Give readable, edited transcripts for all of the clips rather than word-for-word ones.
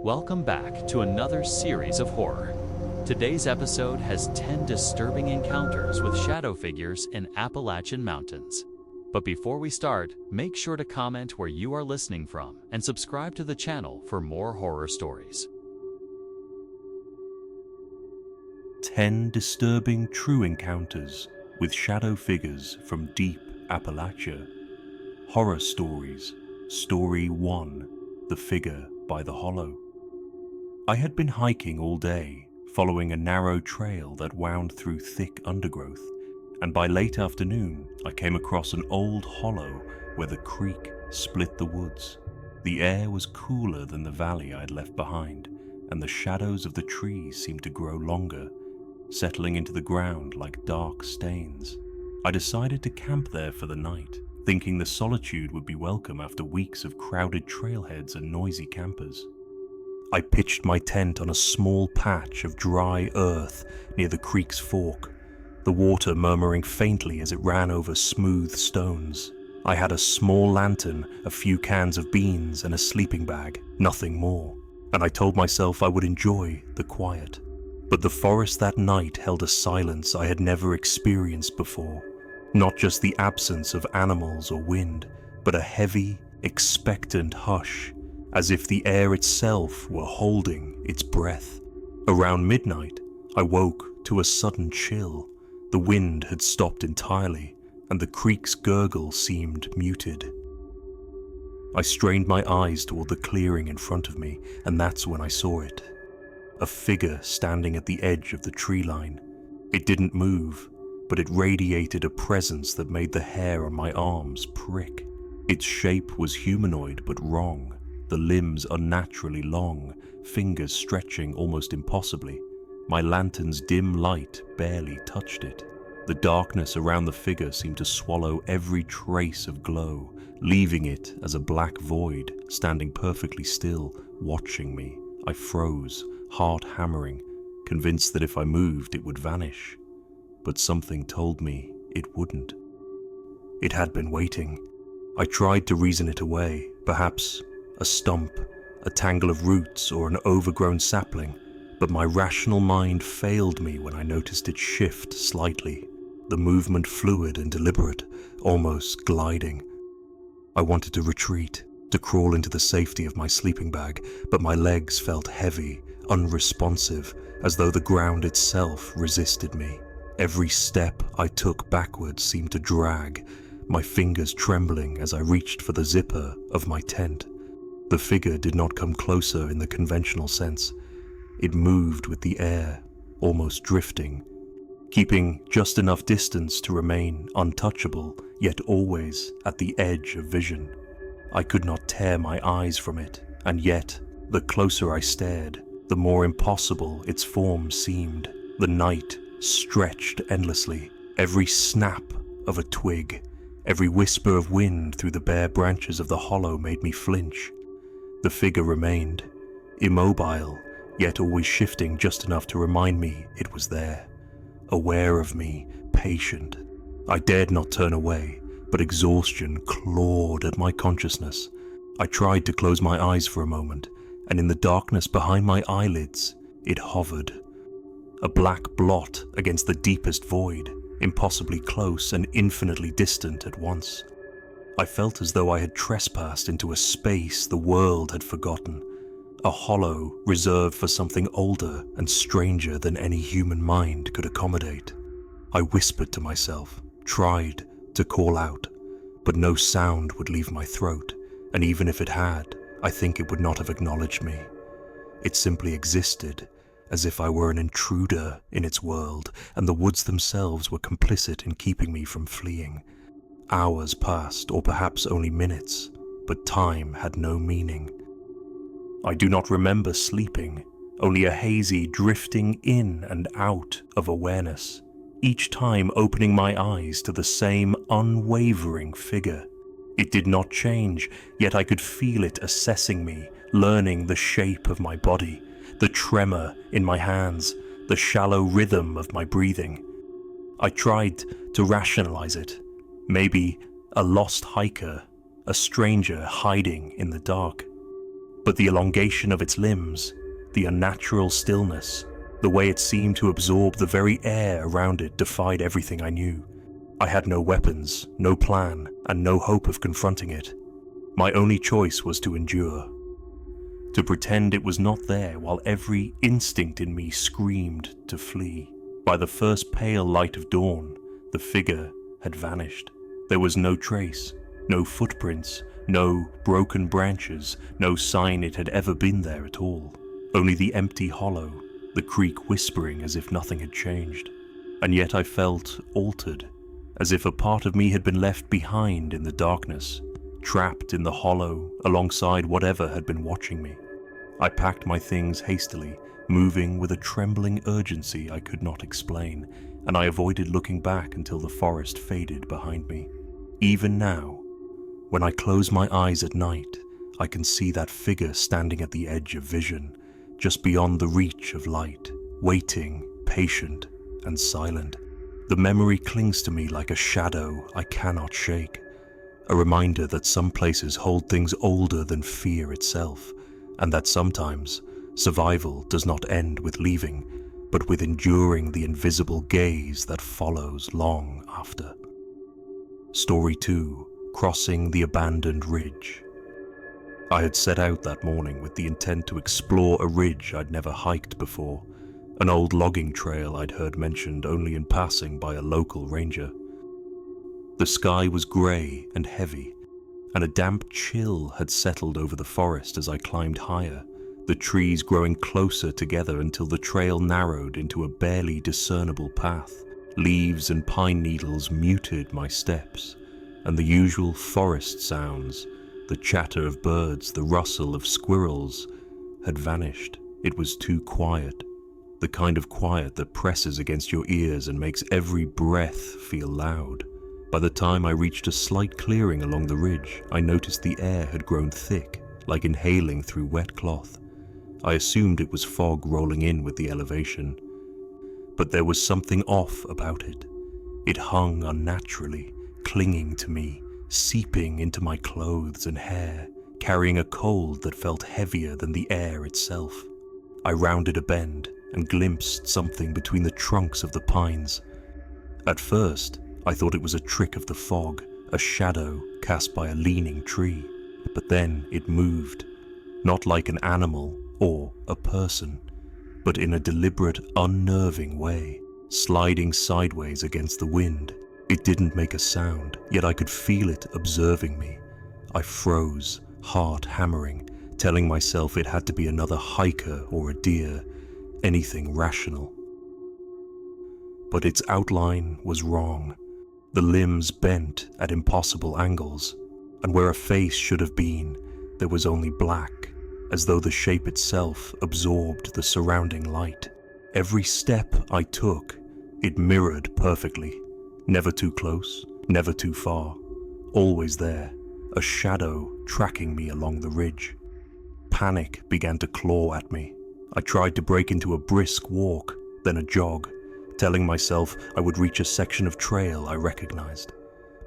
Welcome back to another series of horror. Today's episode has 10 disturbing encounters with shadow figures in Appalachian Mountains. But before we start, make sure to comment where you are listening from and subscribe to the channel for more horror stories. 10 disturbing true encounters with shadow figures from deep Appalachia. Horror stories. Story 1. The Figure by the Hollow. I had been hiking all day, following a narrow trail that wound through thick undergrowth, and by late afternoon I came across an old hollow where the creek split the woods. The air was cooler than the valley I had left behind, and the shadows of the trees seemed to grow longer, settling into the ground like dark stains. I decided to camp there for the night, thinking the solitude would be welcome after weeks of crowded trailheads and noisy campers. I pitched my tent on a small patch of dry earth near the creek's fork, the water murmuring faintly as it ran over smooth stones. I had a small lantern, a few cans of beans, and a sleeping bag, nothing more, and I told myself I would enjoy the quiet. But the forest that night held a silence I had never experienced before. Not just the absence of animals or wind, but a heavy, expectant hush, as if the air itself were holding its breath. Around midnight, I woke to a sudden chill. The wind had stopped entirely, and the creek's gurgle seemed muted. I strained my eyes toward the clearing in front of me, and that's when I saw it. A figure standing at the edge of the tree line. It didn't move, but it radiated a presence that made the hair on my arms prick. Its shape was humanoid but wrong, the limbs unnaturally long, fingers stretching almost impossibly. My lantern's dim light barely touched it. The darkness around the figure seemed to swallow every trace of glow, leaving it as a black void, standing perfectly still, watching me. I froze, heart hammering, convinced that if I moved it would vanish. But something told me it wouldn't. It had been waiting. I tried to reason it away, perhaps a stump, a tangle of roots, or an overgrown sapling, but my rational mind failed me when I noticed it shift slightly, the movement fluid and deliberate, almost gliding. I wanted to retreat, to crawl into the safety of my sleeping bag, but my legs felt heavy, unresponsive, as though the ground itself resisted me. Every step I took backwards seemed to drag, my fingers trembling as I reached for the zipper of my tent. The figure did not come closer in the conventional sense. It moved with the air, almost drifting, keeping just enough distance to remain untouchable, yet always at the edge of vision. I could not tear my eyes from it, and yet, the closer I stared, the more impossible its form seemed. The night stretched endlessly, every snap of a twig, every whisper of wind through the bare branches of the hollow made me flinch. The figure remained, immobile, yet always shifting just enough to remind me it was there, aware of me, patient. I dared not turn away, but exhaustion clawed at my consciousness. I tried to close my eyes for a moment, and in the darkness behind my eyelids, it hovered. A black blot against the deepest void, impossibly close and infinitely distant at once. I felt as though I had trespassed into a space the world had forgotten, a hollow reserved for something older and stranger than any human mind could accommodate. I whispered to myself, tried to call out, but no sound would leave my throat, and even if it had, I think it would not have acknowledged me. It simply existed, as if I were an intruder in its world, and the woods themselves were complicit in keeping me from fleeing. Hours passed, or perhaps only minutes, but time had no meaning. I do not remember sleeping, only a hazy drifting in and out of awareness, each time opening my eyes to the same unwavering figure. It did not change, yet I could feel it assessing me, learning the shape of my body, the tremor in my hands, the shallow rhythm of my breathing. I tried to rationalize it. Maybe a lost hiker, a stranger hiding in the dark. but the elongation of its limbs, the unnatural stillness, the way it seemed to absorb the very air around it defied everything I knew. I had no weapons, no plan, and no hope of confronting it. My only choice was to endure. To pretend it was not there while every instinct in me screamed to flee. By the first pale light of dawn, the figure had vanished. There was no trace, no footprints, no broken branches, no sign it had ever been there at all. Only the empty hollow, the creek whispering as if nothing had changed. And yet I felt altered, as if a part of me had been left behind in the darkness, trapped in the hollow alongside whatever had been watching me. I packed my things hastily, moving with a trembling urgency I could not explain, and I avoided looking back until the forest faded behind me. Even now, when I close my eyes at night, I can see that figure standing at the edge of vision, just beyond the reach of light, waiting, patient, and silent. The memory clings to me like a shadow I cannot shake, a reminder that some places hold things older than fear itself, and that sometimes survival does not end with leaving, but with enduring the invisible gaze that follows long after. Story 2: Crossing the Abandoned Ridge. I had set out that morning with the intent to explore a ridge I'd never hiked before, an old logging trail I'd heard mentioned only in passing by a local ranger. The sky was grey and heavy, and a damp chill had settled over the forest as I climbed higher, the trees growing closer together until the trail narrowed into a barely discernible path. Leaves and pine needles muted my steps, and the usual forest sounds, the chatter of birds, the rustle of squirrels, had vanished. It was too quiet, the kind of quiet that presses against your ears and makes every breath feel loud. By the time I reached a slight clearing along the ridge, I noticed the air had grown thick, like inhaling through wet cloth. I assumed it was fog rolling in with the elevation, but there was something off about it. It hung unnaturally, clinging to me, seeping into my clothes and hair, carrying a cold that felt heavier than the air itself. I rounded a bend and glimpsed something between the trunks of the pines. At first, I thought it was a trick of the fog, a shadow cast by a leaning tree. But then it moved, not like an animal or a person, but in a deliberate, unnerving way, sliding sideways against the wind. It didn't make a sound, yet I could feel it observing me. I froze, heart hammering, telling myself it had to be another hiker or a deer, anything rational. But its outline was wrong. The limbs bent at impossible angles, and where a face should have been, there was only black, as though the shape itself absorbed the surrounding light. Every step I took, it mirrored perfectly. Never too close, never too far. Always there, a shadow tracking me along the ridge. Panic began to claw at me. I tried to break into a brisk walk, then a jog, telling myself I would reach a section of trail I recognized.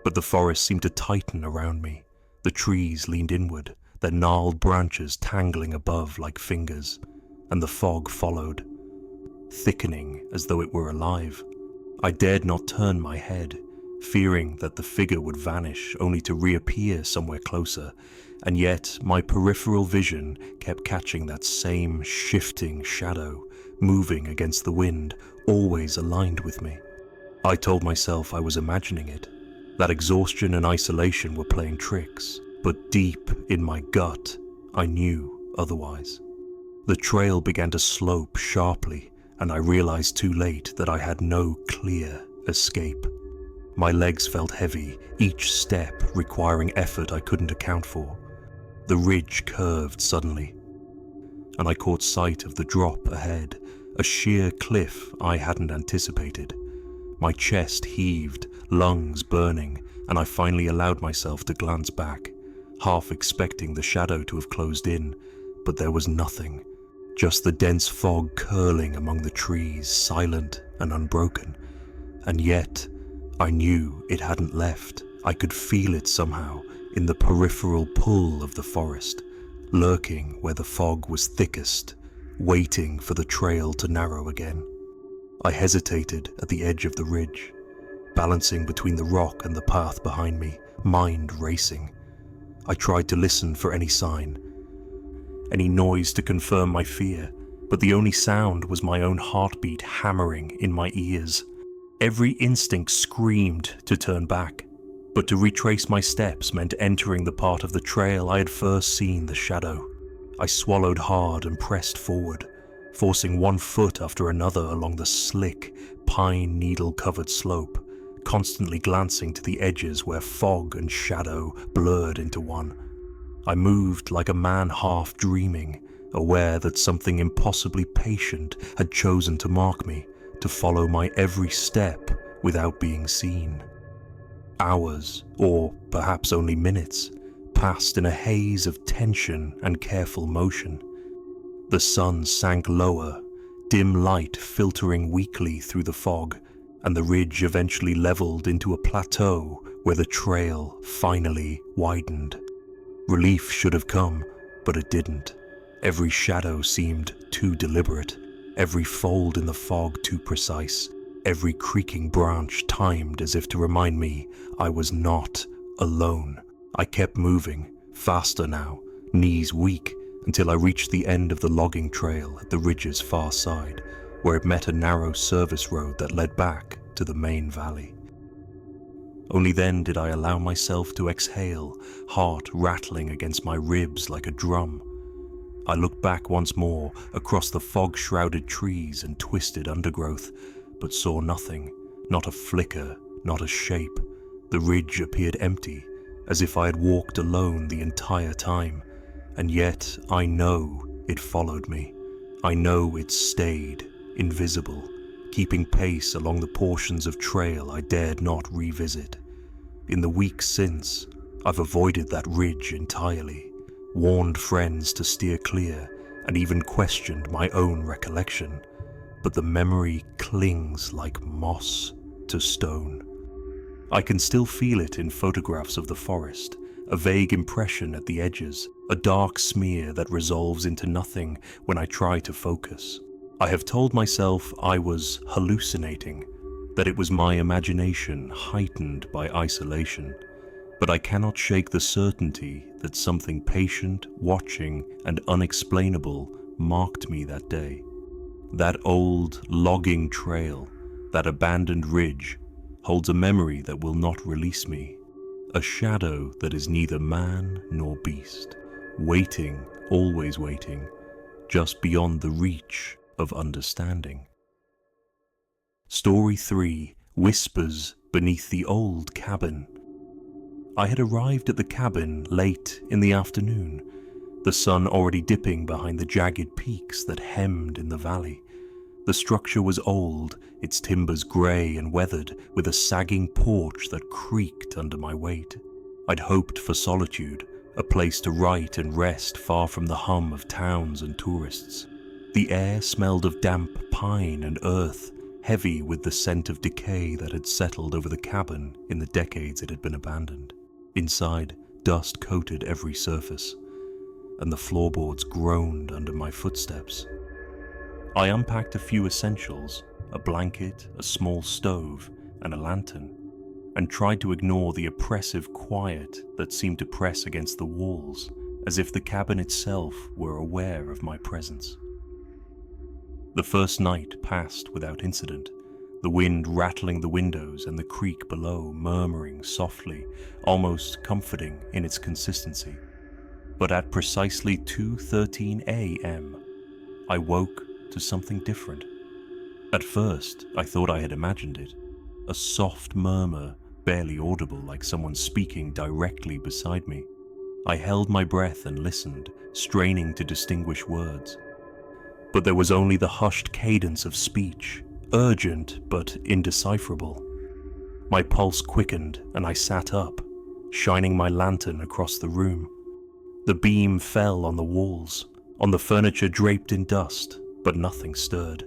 But the forest seemed to tighten around me. The trees leaned inward, their gnarled branches tangling above like fingers, and the fog followed, thickening as though it were alive. I dared not turn my head, fearing that the figure would vanish only to reappear somewhere closer, and yet my peripheral vision kept catching that same shifting shadow, moving against the wind, always aligned with me. I told myself I was imagining it, that exhaustion and isolation were playing tricks, but deep in my gut, I knew otherwise. The trail began to slope sharply, and I realized too late that I had no clear escape. My legs felt heavy, each step requiring effort I couldn't account for. The ridge curved suddenly, and I caught sight of the drop ahead, a sheer cliff I hadn't anticipated. My chest heaved, lungs burning, and I finally allowed myself to glance back, half expecting the shadow to have closed in, but there was nothing. Just the dense fog curling among the trees, silent and unbroken. And yet, I knew it hadn't left. I could feel it somehow, in the peripheral pull of the forest, lurking where the fog was thickest, waiting for the trail to narrow again. I hesitated at the edge of the ridge, balancing between the rock and the path behind me, mind racing. I tried to listen for any sign, any noise to confirm my fear, but the only sound was my own heartbeat hammering in my ears. Every instinct screamed to turn back, but to retrace my steps meant entering the part of the trail I had first seen the shadow. I swallowed hard and pressed forward, forcing one foot after another along the slick, pine needle-covered slope, constantly glancing to the edges where fog and shadow blurred into one. I moved like a man half dreaming, aware that something impossibly patient had chosen to mark me, to follow my every step without being seen. Hours, or perhaps only minutes, passed in a haze of tension and careful motion. The sun sank lower, dim light filtering weakly through the fog, and the ridge eventually leveled into a plateau where the trail finally widened. Relief should have come, but it didn't. Every shadow seemed too deliberate, every fold in the fog too precise, every creaking branch timed as if to remind me I was not alone. I kept moving, faster now, knees weak, until I reached the end of the logging trail at the ridge's far side, where it met a narrow service road that led back to the main valley. Only then did I allow myself to exhale, heart rattling against my ribs like a drum. I looked back once more across the fog-shrouded trees and twisted undergrowth, but saw nothing, not a flicker, not a shape. The ridge appeared empty, as if I had walked alone the entire time, and yet I know it followed me. I know it stayed, invisible, keeping pace along the portions of trail I dared not revisit. In the weeks since, I've avoided that ridge entirely, warned friends to steer clear, and even questioned my own recollection, but the memory clings like moss to stone. I can still feel it in photographs of the forest, a vague impression at the edges, a dark smear that resolves into nothing when I try to focus. I have told myself I was hallucinating, that it was my imagination heightened by isolation, but I cannot shake the certainty that something patient, watching, and unexplainable marked me that day. That old logging trail, that abandoned ridge, holds a memory that will not release me, a shadow that is neither man nor beast, waiting, always waiting, just beyond the reach of understanding. Story 3: Whispers Beneath the Old Cabin. I had arrived at the cabin late in the afternoon, the sun already dipping behind the jagged peaks that hemmed in the valley. The structure was old, its timbers grey and weathered, with a sagging porch that creaked under my weight. I'd hoped for solitude, a place to write and rest far from the hum of towns and tourists. The air smelled of damp pine and earth, heavy with the scent of decay that had settled over the cabin in the decades it had been abandoned. Inside, dust coated every surface, and the floorboards groaned under my footsteps. I unpacked a few essentials, a blanket, a small stove, and a lantern, and tried to ignore the oppressive quiet that seemed to press against the walls, as if the cabin itself were aware of my presence. The first night passed without incident, the wind rattling the windows and the creek below murmuring softly, almost comforting in its consistency. But at precisely 2:13 a.m., I woke to something different. At first, I thought I had imagined it, a soft murmur, barely audible, like someone speaking directly beside me. I held my breath and listened, straining to distinguish words. But there was only the hushed cadence of speech, urgent but indecipherable. My pulse quickened and I sat up, shining my lantern across the room. The beam fell on the walls, on the furniture draped in dust, but nothing stirred.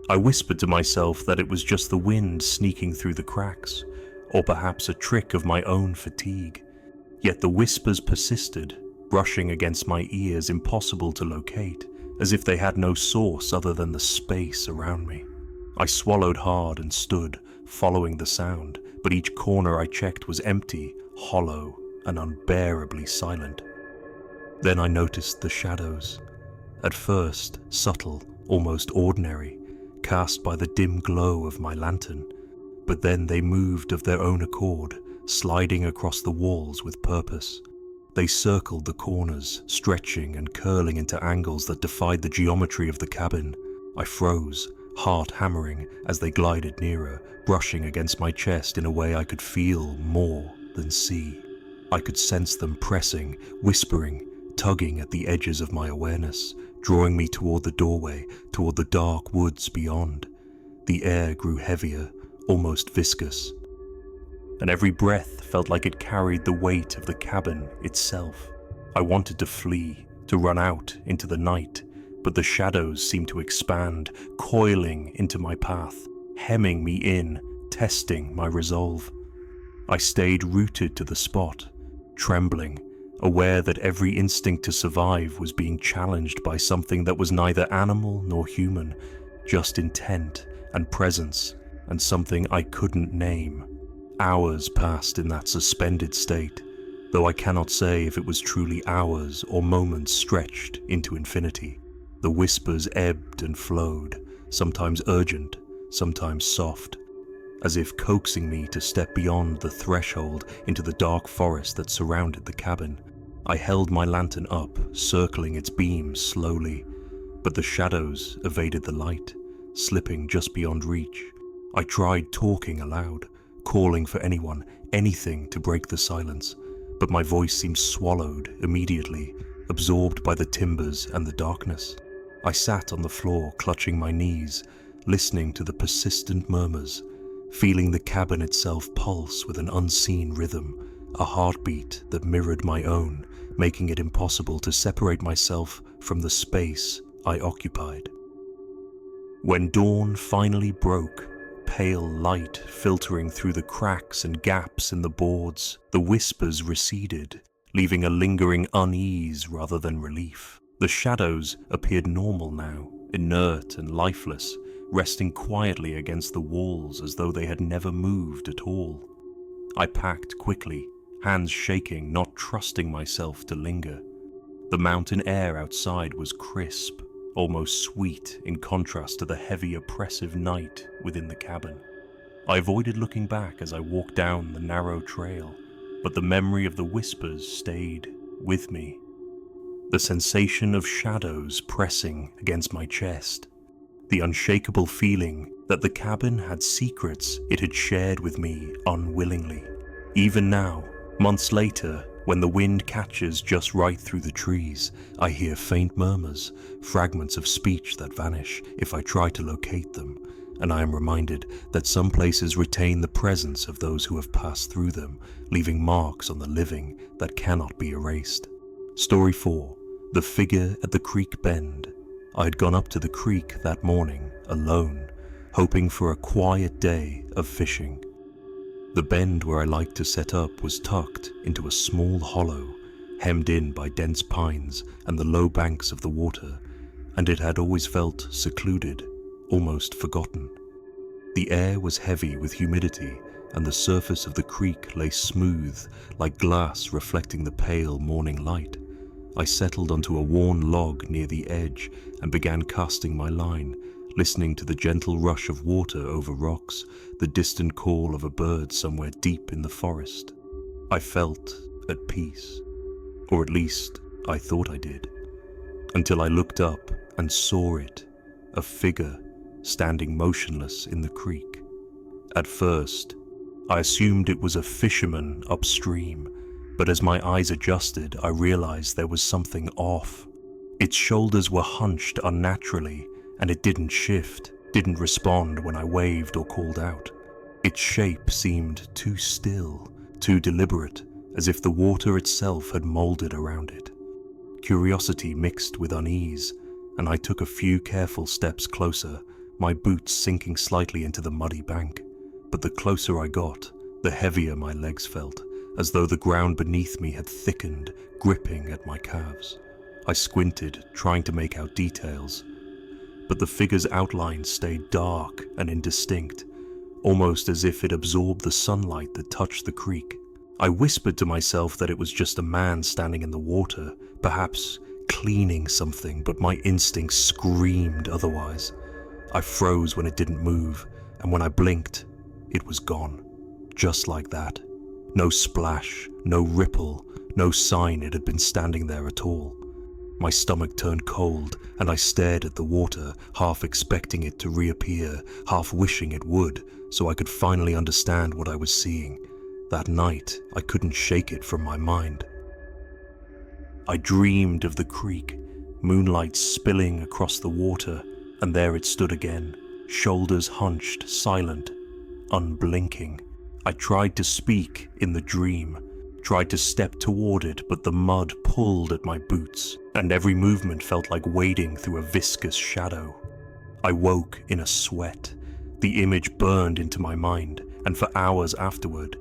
I whispered to myself that it was just the wind sneaking through the cracks, or perhaps a trick of my own fatigue. Yet the whispers persisted, brushing against my ears impossible to locate, as if they had no source other than the space around me. I swallowed hard and stood, following the sound, but each corner I checked was empty, hollow, and unbearably silent. Then I noticed the shadows. At first, subtle, almost ordinary, cast by the dim glow of my lantern, but then they moved of their own accord, sliding across the walls with purpose. They circled the corners, stretching and curling into angles that defied the geometry of the cabin. I froze, heart hammering as they glided nearer, brushing against my chest in a way I could feel more than see. I could sense them pressing, whispering, tugging at the edges of my awareness, drawing me toward the doorway, toward the dark woods beyond. The air grew heavier, almost viscous, and every breath felt like it carried the weight of the cabin itself. I wanted to flee, to run out into the night, but the shadows seemed to expand, coiling into my path, hemming me in, testing my resolve. I stayed rooted to the spot, trembling, aware that every instinct to survive was being challenged by something that was neither animal nor human, just intent and presence, and something I couldn't name. Hours passed in that suspended state, though I cannot say if it was truly hours or moments stretched into infinity. The whispers ebbed and flowed, sometimes urgent, sometimes soft, as if coaxing me to step beyond the threshold into the dark forest that surrounded the cabin. I held my lantern up, circling its beams slowly, but the shadows evaded the light, slipping just beyond reach. I tried talking aloud, calling for anyone, anything to break the silence, but my voice seemed swallowed immediately, absorbed by the timbers and the darkness. I sat on the floor, clutching my knees, listening to the persistent murmurs, feeling the cabin itself pulse with an unseen rhythm, a heartbeat that mirrored my own, making it impossible to separate myself from the space I occupied. When dawn finally broke, pale light filtering through the cracks and gaps in the boards, the whispers receded, leaving a lingering unease rather than relief. The shadows appeared normal now, inert and lifeless, resting quietly against the walls as though they had never moved at all. I packed quickly, hands shaking, not trusting myself to linger. The mountain air outside was crisp, almost sweet in contrast to the heavy, oppressive night within the cabin. I avoided looking back as I walked down the narrow trail, but the memory of the whispers stayed with me. The sensation of shadows pressing against my chest, the unshakable feeling that the cabin had secrets it had shared with me unwillingly. Even now, months later, when the wind catches just right through the trees, I hear faint murmurs, fragments of speech that vanish if I try to locate them, and I am reminded that some places retain the presence of those who have passed through them, leaving marks on the living that cannot be erased. Story 4. The Figure at the Creek Bend. I had gone up to the creek that morning, alone, hoping for a quiet day of fishing. The bend where I liked to set up was tucked into a small hollow, hemmed in by dense pines and the low banks of the water, and it had always felt secluded, almost forgotten. The air was heavy with humidity, and the surface of the creek lay smooth, like glass reflecting the pale morning light. I settled onto a worn log near the edge and began casting my line, listening to the gentle rush of water over rocks, the distant call of a bird somewhere deep in the forest. I felt at peace, or at least I thought I did, until I looked up and saw it, a figure standing motionless in the creek. At first, I assumed it was a fisherman upstream, but as my eyes adjusted, I realized there was something off. Its shoulders were hunched unnaturally, and it didn't shift, didn't respond when I waved or called out. Its shape seemed too still, too deliberate, as if the water itself had molded around it. Curiosity mixed with unease, and I took a few careful steps closer, my boots sinking slightly into the muddy bank. But the closer I got, the heavier my legs felt, as though the ground beneath me had thickened, gripping at my calves. I squinted, trying to make out details, but the figure's outline stayed dark and indistinct, almost as if it absorbed the sunlight that touched the creek. I whispered to myself that it was just a man standing in the water, perhaps cleaning something, but my instincts screamed otherwise. I froze when it didn't move, and when I blinked, it was gone. Just like that. No splash, no ripple, no sign it had been standing there at all. My stomach turned cold, and I stared at the water, half expecting it to reappear, half wishing it would, so I could finally understand what I was seeing. That night, I couldn't shake it from my mind. I dreamed of the creek, moonlight spilling across the water, and there it stood again, shoulders hunched, silent, unblinking. I tried to speak in the dream, tried to step toward it, but the mud pulled at my boots, and every movement felt like wading through a viscous shadow. I woke in a sweat. The image burned into my mind, and for hours afterward,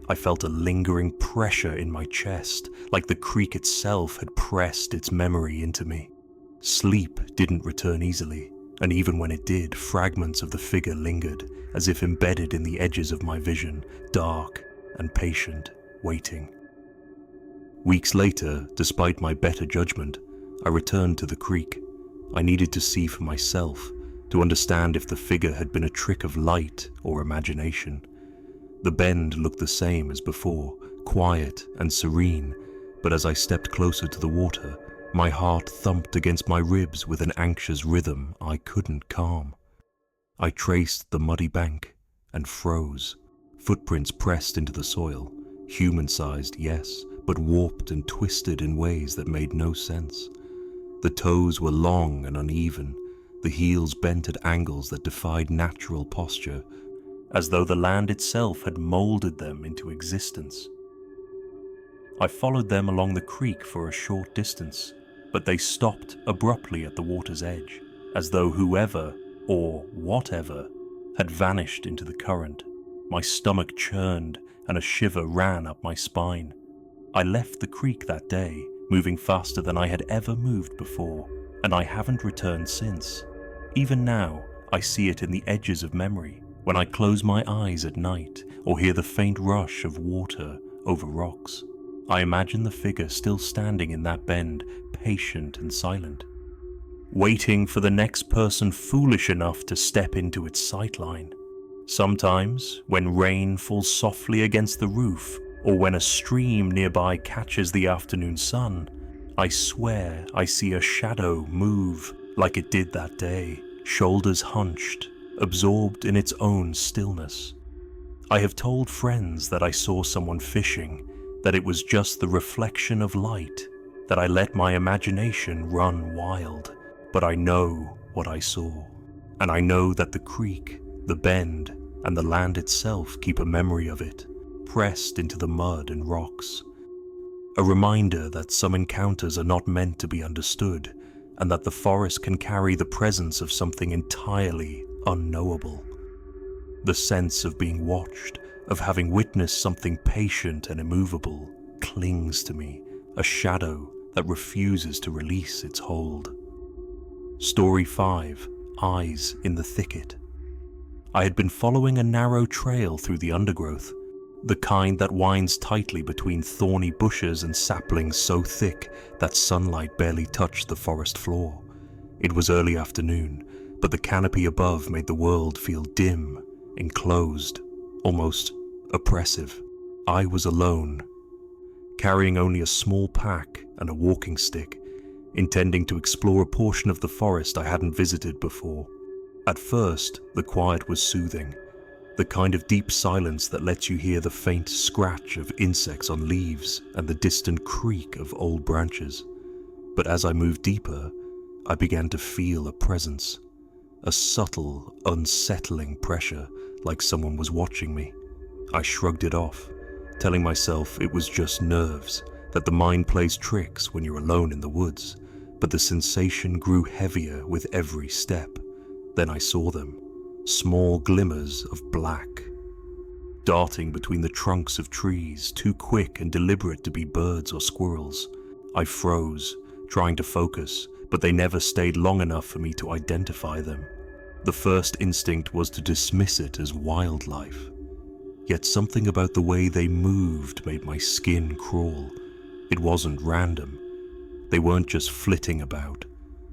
I felt a lingering pressure in my chest, like the creek itself had pressed its memory into me. Sleep didn't return easily, and even when it did, fragments of the figure lingered, as if embedded in the edges of my vision, dark and patient, waiting. Weeks later, despite my better judgment, I returned to the creek. I needed to see for myself, to understand if the figure had been a trick of light or imagination. The bend looked the same as before, quiet and serene, but as I stepped closer to the water, my heart thumped against my ribs with an anxious rhythm I couldn't calm. I traced the muddy bank and froze. Footprints pressed into the soil, human-sized, yes, but warped and twisted in ways that made no sense. The toes were long and uneven, the heels bent at angles that defied natural posture, as though the land itself had molded them into existence. I followed them along the creek for a short distance, but they stopped abruptly at the water's edge, as though whoever, or whatever, had vanished into the current. My stomach churned, and a shiver ran up my spine. I left the creek that day, moving faster than I had ever moved before, and I haven't returned since. Even now, I see it in the edges of memory, when I close my eyes at night or hear the faint rush of water over rocks. I imagine the figure still standing in that bend, patient and silent, waiting for the next person foolish enough to step into its sightline. Sometimes, when rain falls softly against the roof, or when a stream nearby catches the afternoon sun, I swear I see a shadow move like it did that day, shoulders hunched, absorbed in its own stillness. I have told friends that I saw someone fishing, that it was just the reflection of light, that I let my imagination run wild, but I know what I saw. And I know that the creek, the bend, and the land itself keep a memory of it, pressed into the mud and rocks. A reminder that some encounters are not meant to be understood, and that the forest can carry the presence of something entirely unknowable. The sense of being watched, of having witnessed something patient and immovable, clings to me, a shadow that refuses to release its hold. Story 5: Eyes in the Thicket. I had been following a narrow trail through the undergrowth, the kind that winds tightly between thorny bushes and saplings so thick that sunlight barely touched the forest floor. It was early afternoon, but the canopy above made the world feel dim, enclosed, almost oppressive. I was alone, carrying only a small pack and a walking stick, intending to explore a portion of the forest I hadn't visited before. At first, the quiet was soothing, the kind of deep silence that lets you hear the faint scratch of insects on leaves and the distant creak of old branches. But as I moved deeper, I began to feel a presence, a subtle, unsettling pressure, like someone was watching me. I shrugged it off, telling myself it was just nerves, that the mind plays tricks when you're alone in the woods, but the sensation grew heavier with every step. Then I saw them, small glimmers of black. darting between the trunks of trees, too quick and deliberate to be birds or squirrels. I froze, trying to focus, but they never stayed long enough for me to identify them. The first instinct was to dismiss it as wildlife. Yet something about the way they moved made my skin crawl. It wasn't random. They weren't just flitting about.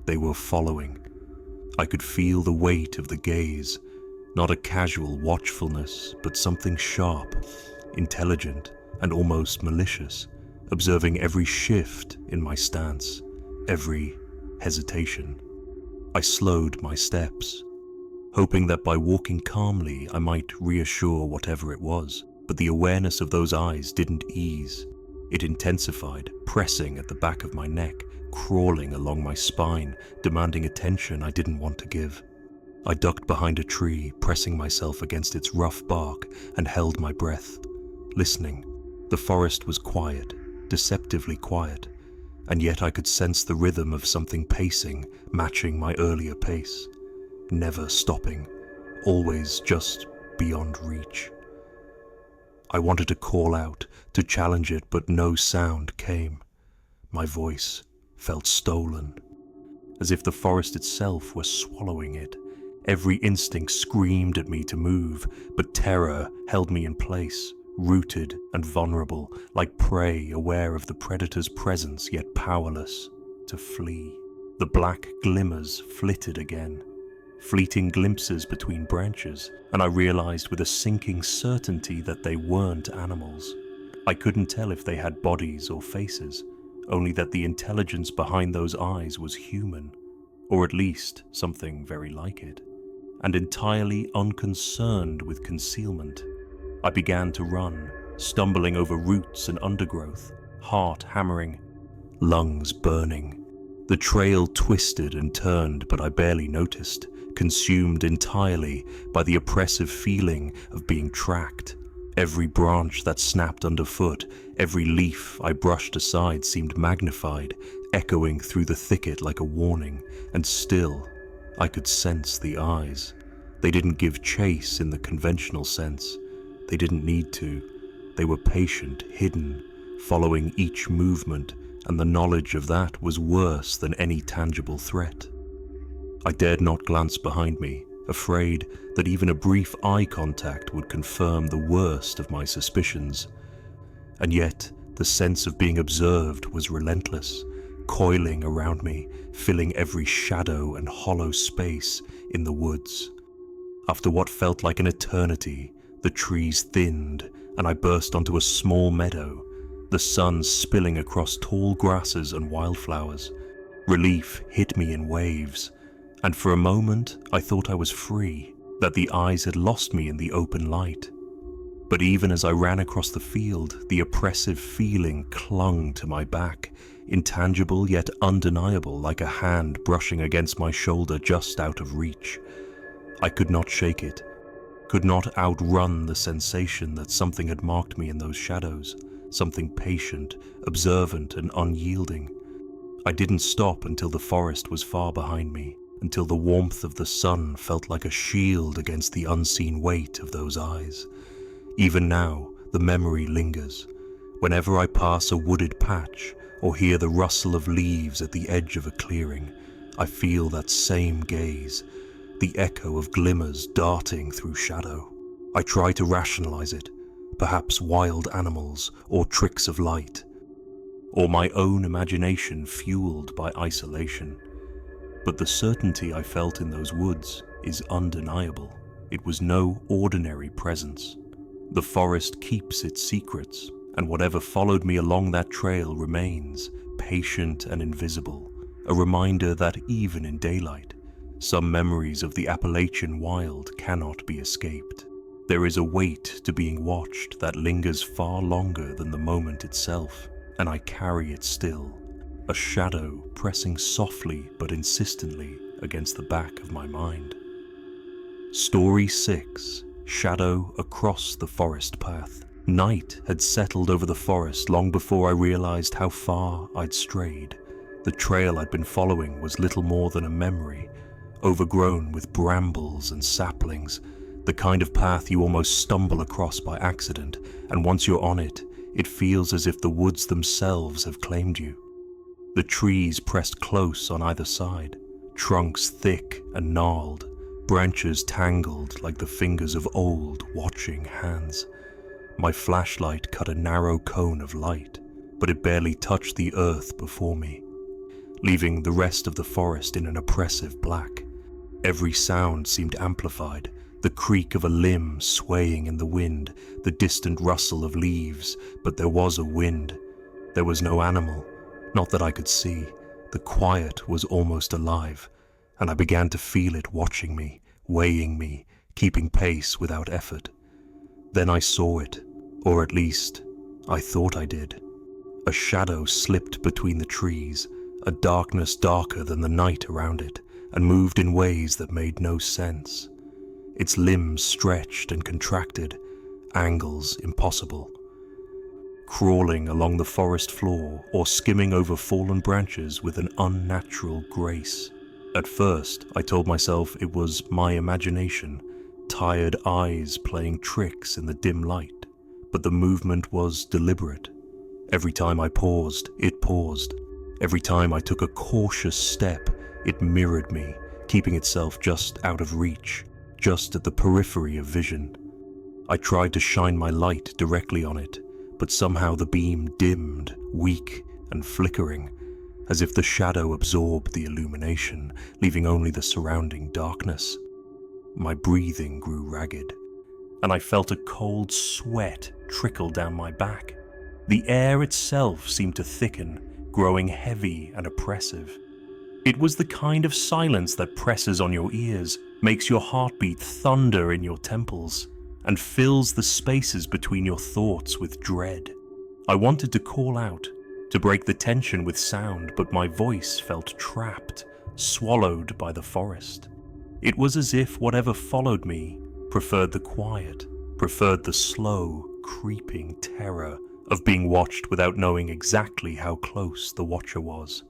They were following. I could feel the weight of the gaze, not a casual watchfulness, but something sharp, intelligent, and almost malicious, observing every shift in my stance, every hesitation. I slowed my steps, hoping that by walking calmly I might reassure whatever it was, but the awareness of those eyes didn't ease. It intensified, pressing at the back of my neck, crawling along my spine, demanding attention I didn't want to give. I ducked behind a tree, pressing myself against its rough bark, and held my breath, listening. The forest was quiet, deceptively quiet, and yet I could sense the rhythm of something pacing, matching my earlier pace. Never stopping, always just beyond reach. I wanted to call out, to challenge it, but no sound came. My voice felt stolen, as if the forest itself were swallowing it. Every instinct screamed at me to move, but terror held me in place, rooted and vulnerable, like prey aware of the predator's presence yet powerless to flee. The black glimmers flitted again, fleeting glimpses between branches, and I realized with a sinking certainty that they weren't animals. I couldn't tell if they had bodies or faces, only that the intelligence behind those eyes was human, or at least something very like it, and entirely unconcerned with concealment. I began to run, stumbling over roots and undergrowth, heart hammering, lungs burning. The trail twisted and turned, but I barely noticed, consumed entirely by the oppressive feeling of being tracked. Every branch that snapped underfoot, every leaf I brushed aside seemed magnified, echoing through the thicket like a warning, and still I could sense the eyes. They didn't give chase in the conventional sense. They didn't need to. They were patient, hidden, following each movement, and the knowledge of that was worse than any tangible threat. I dared not glance behind me, afraid that even a brief eye contact would confirm the worst of my suspicions. And yet, the sense of being observed was relentless, coiling around me, filling every shadow and hollow space in the woods. After what felt like an eternity, the trees thinned, and I burst onto a small meadow, the sun spilling across tall grasses and wildflowers. Relief hit me in waves, and for a moment I thought I was free, that the eyes had lost me in the open light. But even as I ran across the field, the oppressive feeling clung to my back, intangible yet undeniable, like a hand brushing against my shoulder just out of reach. I could not shake it, could not outrun the sensation that something had marked me in those shadows, something patient, observant, and unyielding. I didn't stop until the forest was far behind me, until the warmth of the sun felt like a shield against the unseen weight of those eyes. Even now, the memory lingers. Whenever I pass a wooded patch or hear the rustle of leaves at the edge of a clearing, I feel that same gaze, the echo of glimmers darting through shadow. I try to rationalize it, perhaps wild animals or tricks of light, or my own imagination fueled by isolation. But the certainty I felt in those woods is undeniable. It was no ordinary presence. The forest keeps its secrets, and whatever followed me along that trail remains, patient and invisible, a reminder that even in daylight, some memories of the Appalachian wild cannot be escaped. There is a weight to being watched that lingers far longer than the moment itself, and I carry it still, a shadow pressing softly but insistently against the back of my mind. Story 6. Shadow across the forest path. Night had settled over the forest long before I realized how far I'd strayed. The trail I'd been following was little more than a memory, overgrown with brambles and saplings, The kind of path you almost stumble across by accident, and once you're on it, it feels as if the woods themselves have claimed you. The trees pressed close on either side, trunks thick and gnarled, branches tangled like the fingers of old, watching hands. My flashlight cut a narrow cone of light, but it barely touched the earth before me, leaving the rest of the forest in an oppressive black. Every sound seemed amplified, the creak of a limb swaying in the wind, the distant rustle of leaves, but there was a wind. There was no animal, not that I could see. The quiet was almost alive, and I began to feel it watching me, weighing me, keeping pace without effort. Then I saw it, or at least, I thought I did. A shadow slipped between the trees, a darkness darker than the night around it, and moved in ways that made no sense. Its limbs stretched and contracted, angles impossible. Crawling along the forest floor or skimming over fallen branches with an unnatural grace. At first, I told myself it was my imagination, tired eyes playing tricks in the dim light, but the movement was deliberate. Every time I paused, it paused. Every time I took a cautious step, it mirrored me, keeping itself just out of reach, just at the periphery of vision. I tried to shine my light directly on it, but somehow the beam dimmed, weak and flickering, as if the shadow absorbed the illumination, leaving only the surrounding darkness. My breathing grew ragged, and I felt a cold sweat trickle down my back. The air itself seemed to thicken, growing heavy and oppressive. It was the kind of silence that presses on your ears, makes your heartbeat thunder in your temples, and fills the spaces between your thoughts with dread. I wanted to call out, to break the tension with sound, but my voice felt trapped, swallowed by the forest. It was as if whatever followed me preferred the quiet, preferred the slow, creeping terror of being watched without knowing exactly how close the watcher was.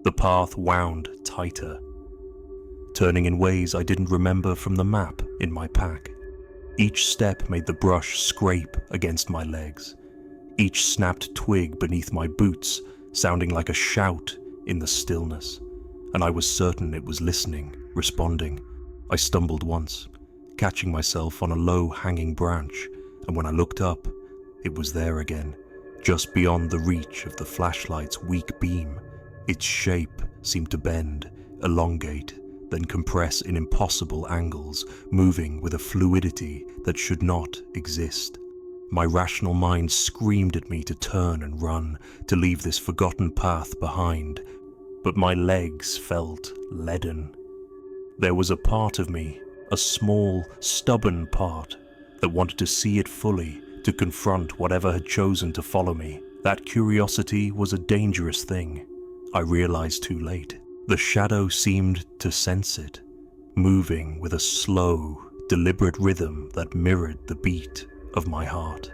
The path wound tighter, turning in ways I didn't remember from the map in my pack. Each step made the brush scrape against my legs, each snapped twig beneath my boots sounding like a shout in the stillness, and I was certain it was listening, responding. I stumbled once, catching myself on a low-hanging branch, and when I looked up, it was there again, just beyond the reach of the flashlight's weak beam. Its shape seemed to bend, elongate, then compress in impossible angles, moving with a fluidity that should not exist. My rational mind screamed at me to turn and run, to leave this forgotten path behind, but my legs felt leaden. There was a part of me, a small, stubborn part, that wanted to see it fully, to confront whatever had chosen to follow me. That curiosity was a dangerous thing. I realized too late. The shadow seemed to sense it, moving with a slow, deliberate rhythm that mirrored the beat of my heart.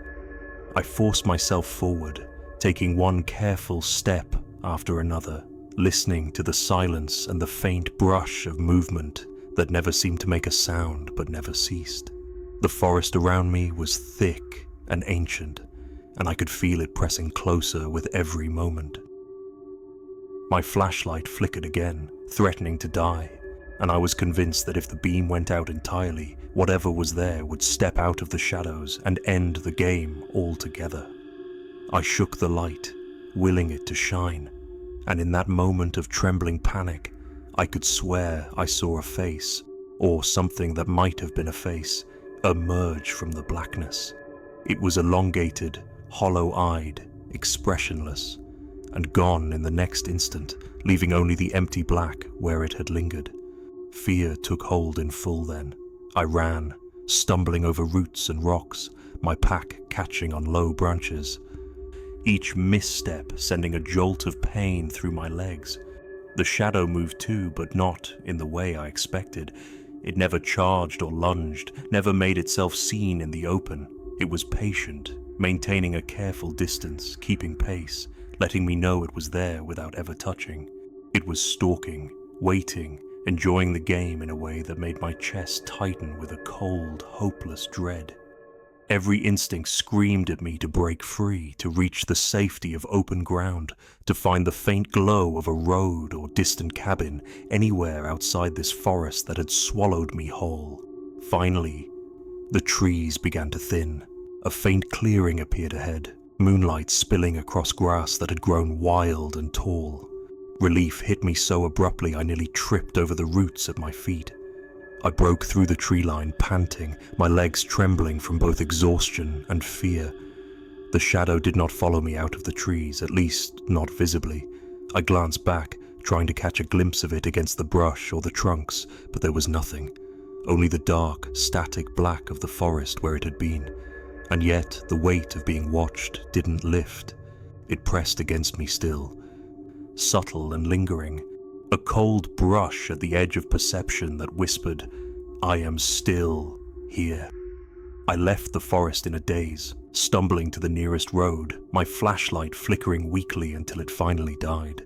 I forced myself forward, taking one careful step after another, listening to the silence and the faint brush of movement that never seemed to make a sound but never ceased. The forest around me was thick and ancient, and I could feel it pressing closer with every moment. My flashlight flickered again, threatening to die, and I was convinced that if the beam went out entirely, whatever was there would step out of the shadows and end the game altogether. I shook the light, willing it to shine, and in that moment of trembling panic, I could swear I saw a face, or something that might have been a face, emerge from the blackness. It was elongated, hollow-eyed, expressionless, and gone in the next instant, leaving only the empty black where it had lingered. Fear took hold in full then. I ran, stumbling over roots and rocks, my pack catching on low branches, each misstep sending a jolt of pain through my legs. The shadow moved too, but not in the way I expected. It never charged or lunged, never made itself seen in the open. It was patient, maintaining a careful distance, keeping pace, letting me know it was there without ever touching. It was stalking, waiting, enjoying the game in a way that made my chest tighten with a cold, hopeless dread. Every instinct screamed at me to break free, to reach the safety of open ground, to find the faint glow of a road or distant cabin anywhere outside this forest that had swallowed me whole. Finally, the trees began to thin. A faint clearing appeared ahead, moonlight spilling across grass that had grown wild and tall. Relief hit me so abruptly I nearly tripped over the roots at my feet. I broke through the tree line, panting, my legs trembling from both exhaustion and fear. The shadow did not follow me out of the trees, at least not visibly. I glanced back, trying to catch a glimpse of it against the brush or the trunks, but there was nothing. Only the dark, static black of the forest where it had been. And yet the weight of being watched didn't lift. It pressed against me still. Subtle and lingering. A cold brush at the edge of perception that whispered, "I am still here." I left the forest in a daze, stumbling to the nearest road, my flashlight flickering weakly until it finally died.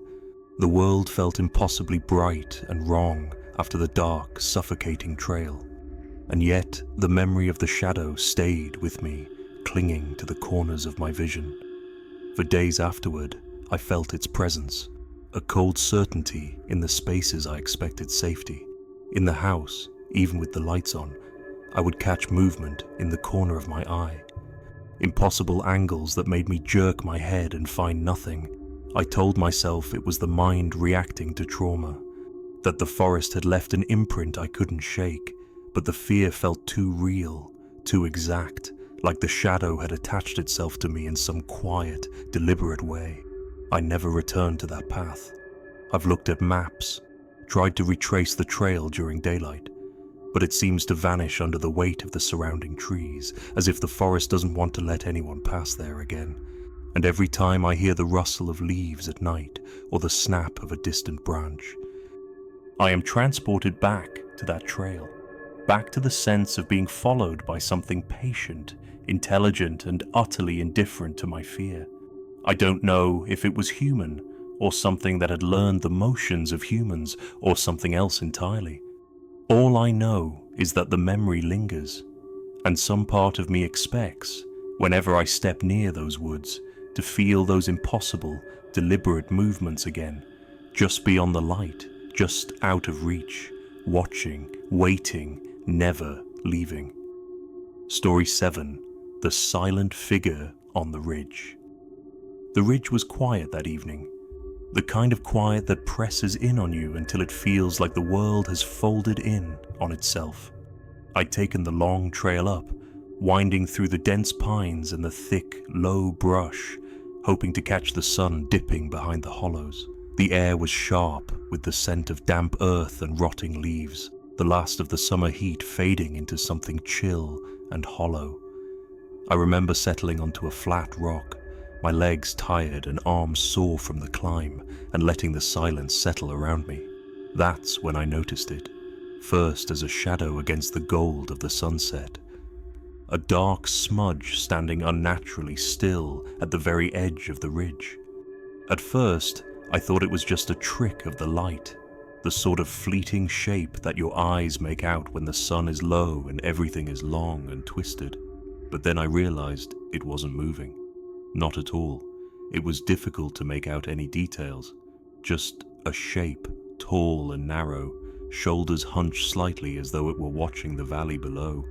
The world felt impossibly bright and wrong after the dark, suffocating trail. And yet the memory of the shadow stayed with me, clinging to the corners of my vision. For days afterward, I felt its presence. A cold certainty in the spaces I expected safety. In the house, even with the lights on, I would catch movement in the corner of my eye. Impossible angles that made me jerk my head and find nothing. I told myself it was the mind reacting to trauma, that the forest had left an imprint I couldn't shake, but the fear felt too real, too exact, like the shadow had attached itself to me in some quiet, deliberate way. I never returned to that path. I've looked at maps, tried to retrace the trail during daylight, but it seems to vanish under the weight of the surrounding trees, as if the forest doesn't want to let anyone pass there again. And every time I hear the rustle of leaves at night, or the snap of a distant branch, I am transported back to that trail, back to the sense of being followed by something patient, intelligent, and utterly indifferent to my fear. I don't know if it was human, or something that had learned the motions of humans, or something else entirely. All I know is that the memory lingers, and some part of me expects, whenever I step near those woods, to feel those impossible, deliberate movements again, just beyond the light, just out of reach, watching, waiting, never leaving. Story 7. The Silent Figure on the Ridge. The ridge was quiet that evening, the kind of quiet that presses in on you until it feels like the world has folded in on itself. I'd taken the long trail up, winding through the dense pines and the thick, low brush, hoping to catch the sun dipping behind the hollows. The air was sharp with the scent of damp earth and rotting leaves, the last of the summer heat fading into something chill and hollow. I remember settling onto a flat rock, my legs tired and arms sore from the climb, and letting the silence settle around me. That's when I noticed it, first as a shadow against the gold of the sunset. A dark smudge standing unnaturally still at the very edge of the ridge. At first, I thought it was just a trick of the light, the sort of fleeting shape that your eyes make out when the sun is low and everything is long and twisted. But then I realized it wasn't moving. Not at all. It was difficult to make out any details. Just a shape, tall and narrow, shoulders hunched slightly as though it were watching the valley below.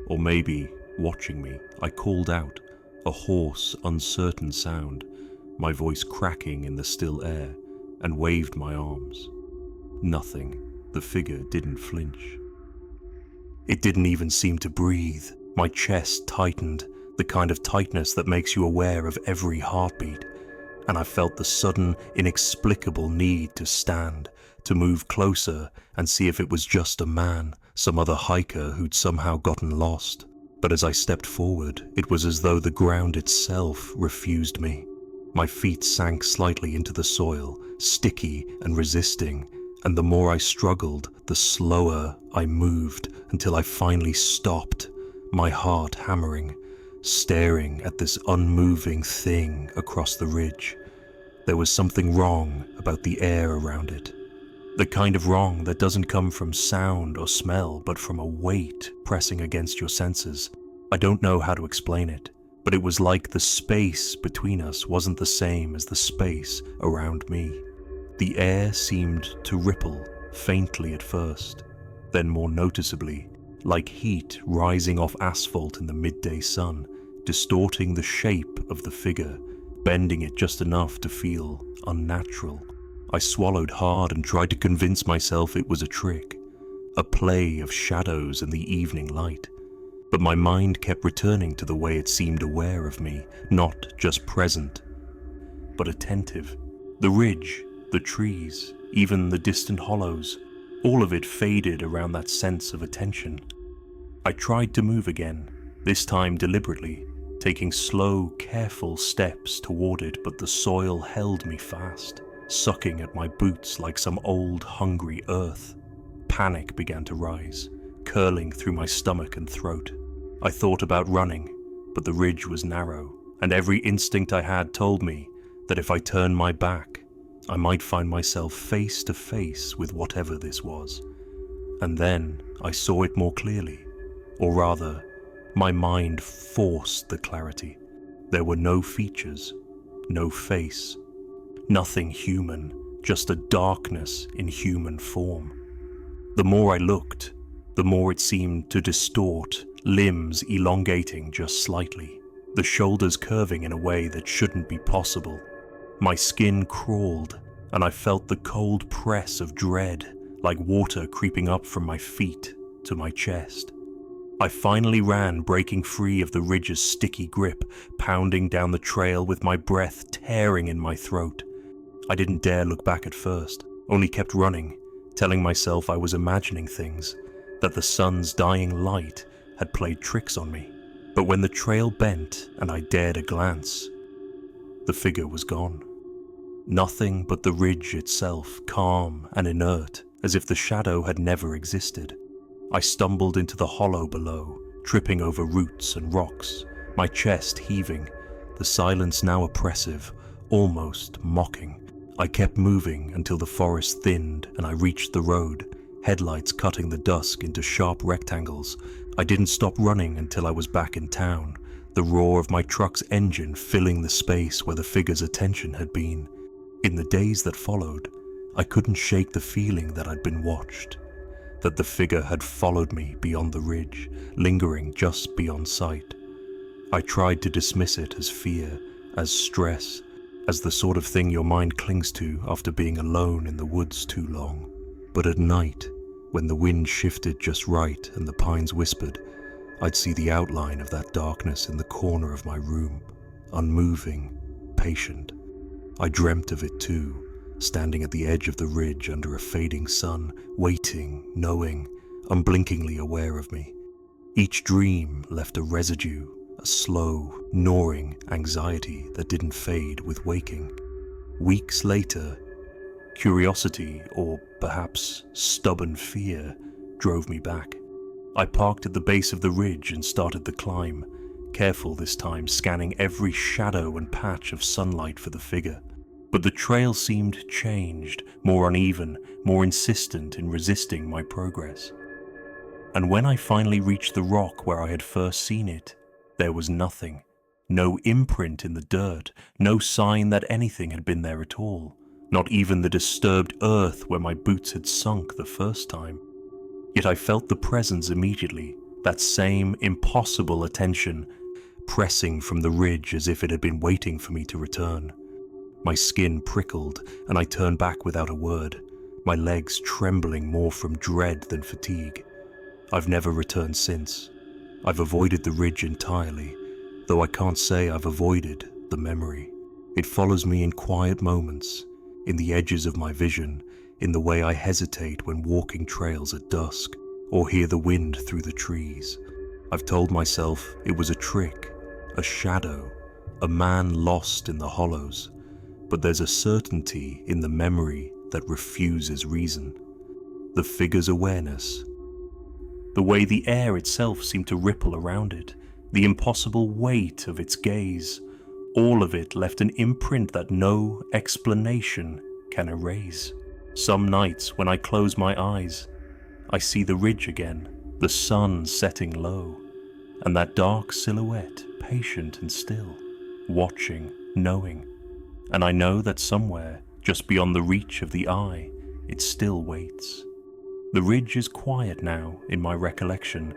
Or maybe watching me. I called out, a hoarse, uncertain sound, my voice cracking in the still air, and waved my arms. Nothing. The figure didn't flinch. It didn't even seem to breathe. My chest tightened, the kind of tightness that makes you aware of every heartbeat, and I felt the sudden, inexplicable need to stand, to move closer and see if it was just a man, some other hiker who'd somehow gotten lost. But as I stepped forward, it was as though the ground itself refused me. My feet sank slightly into the soil, sticky and resisting, and the more I struggled, the slower I moved until I finally stopped, my heart hammering, staring at this unmoving thing across the ridge. There was something wrong about the air around it. The kind of wrong that doesn't come from sound or smell, but from a weight pressing against your senses. I don't know how to explain it, but it was like the space between us wasn't the same as the space around me. The air seemed to ripple faintly at first, then more noticeably, like heat rising off asphalt in the midday sun, distorting the shape of the figure, bending it just enough to feel unnatural. I swallowed hard and tried to convince myself it was a trick, a play of shadows and the evening light. But my mind kept returning to the way it seemed aware of me, not just present, but attentive. The ridge, the trees, even the distant hollows, all of it faded around that sense of attention. I tried to move again, this time deliberately, taking slow, careful steps toward it, but the soil held me fast, sucking at my boots like some old, hungry earth. Panic began to rise, curling through my stomach and throat. I thought about running, but the ridge was narrow, and every instinct I had told me that if I turned my back, I might find myself face to face with whatever this was. And then I saw it more clearly, or rather, my mind forced the clarity. There were no features, no face, nothing human, just a darkness in human form. The more I looked, the more it seemed to distort, limbs elongating just slightly, the shoulders curving in a way that shouldn't be possible. My skin crawled, and I felt the cold press of dread, like water creeping up from my feet to my chest. I finally ran, breaking free of the ridge's sticky grip, pounding down the trail with my breath tearing in my throat. I didn't dare look back at first, only kept running, telling myself I was imagining things, that the sun's dying light had played tricks on me. But when the trail bent and I dared a glance, the figure was gone. Nothing but the ridge itself, calm and inert, as if the shadow had never existed. I stumbled into the hollow below, tripping over roots and rocks, my chest heaving, the silence now oppressive, almost mocking. I kept moving until the forest thinned and I reached the road, headlights cutting the dusk into sharp rectangles. I didn't stop running until I was back in town, the roar of my truck's engine filling the space where the figure's attention had been. In the days that followed, I couldn't shake the feeling that I'd been watched, that the figure had followed me beyond the ridge, lingering just beyond sight. I tried to dismiss it as fear, as stress, as the sort of thing your mind clings to after being alone in the woods too long. But at night, when the wind shifted just right and the pines whispered, I'd see the outline of that darkness in the corner of my room, unmoving, patient. I dreamt of it too, standing at the edge of the ridge under a fading sun, waiting, knowing, unblinkingly aware of me. Each dream left a residue, a slow, gnawing anxiety that didn't fade with waking. Weeks later, curiosity, or perhaps stubborn fear, drove me back. I parked at the base of the ridge and started the climb, careful this time, scanning every shadow and patch of sunlight for the figure. But the trail seemed changed, more uneven, more insistent in resisting my progress. And when I finally reached the rock where I had first seen it, there was nothing. No imprint in the dirt, no sign that anything had been there at all. Not even the disturbed earth where my boots had sunk the first time. Yet I felt the presence immediately, that same impossible attention, pressing from the ridge as if it had been waiting for me to return. My skin prickled, and I turned back without a word, my legs trembling more from dread than fatigue. I've never returned since. I've avoided the ridge entirely, though I can't say I've avoided the memory. It follows me in quiet moments, in the edges of my vision, in the way I hesitate when walking trails at dusk, or hear the wind through the trees. I've told myself it was a trick, a shadow, a man lost in the hollows. But there's a certainty in the memory that refuses reason. The figure's awareness, the way the air itself seemed to ripple around it, the impossible weight of its gaze, all of it left an imprint that no explanation can erase. Some nights when I close my eyes, I see the ridge again, the sun setting low, and that dark silhouette, patient and still, watching, knowing. And I know that somewhere, just beyond the reach of the eye, it still waits. The ridge is quiet now in my recollection,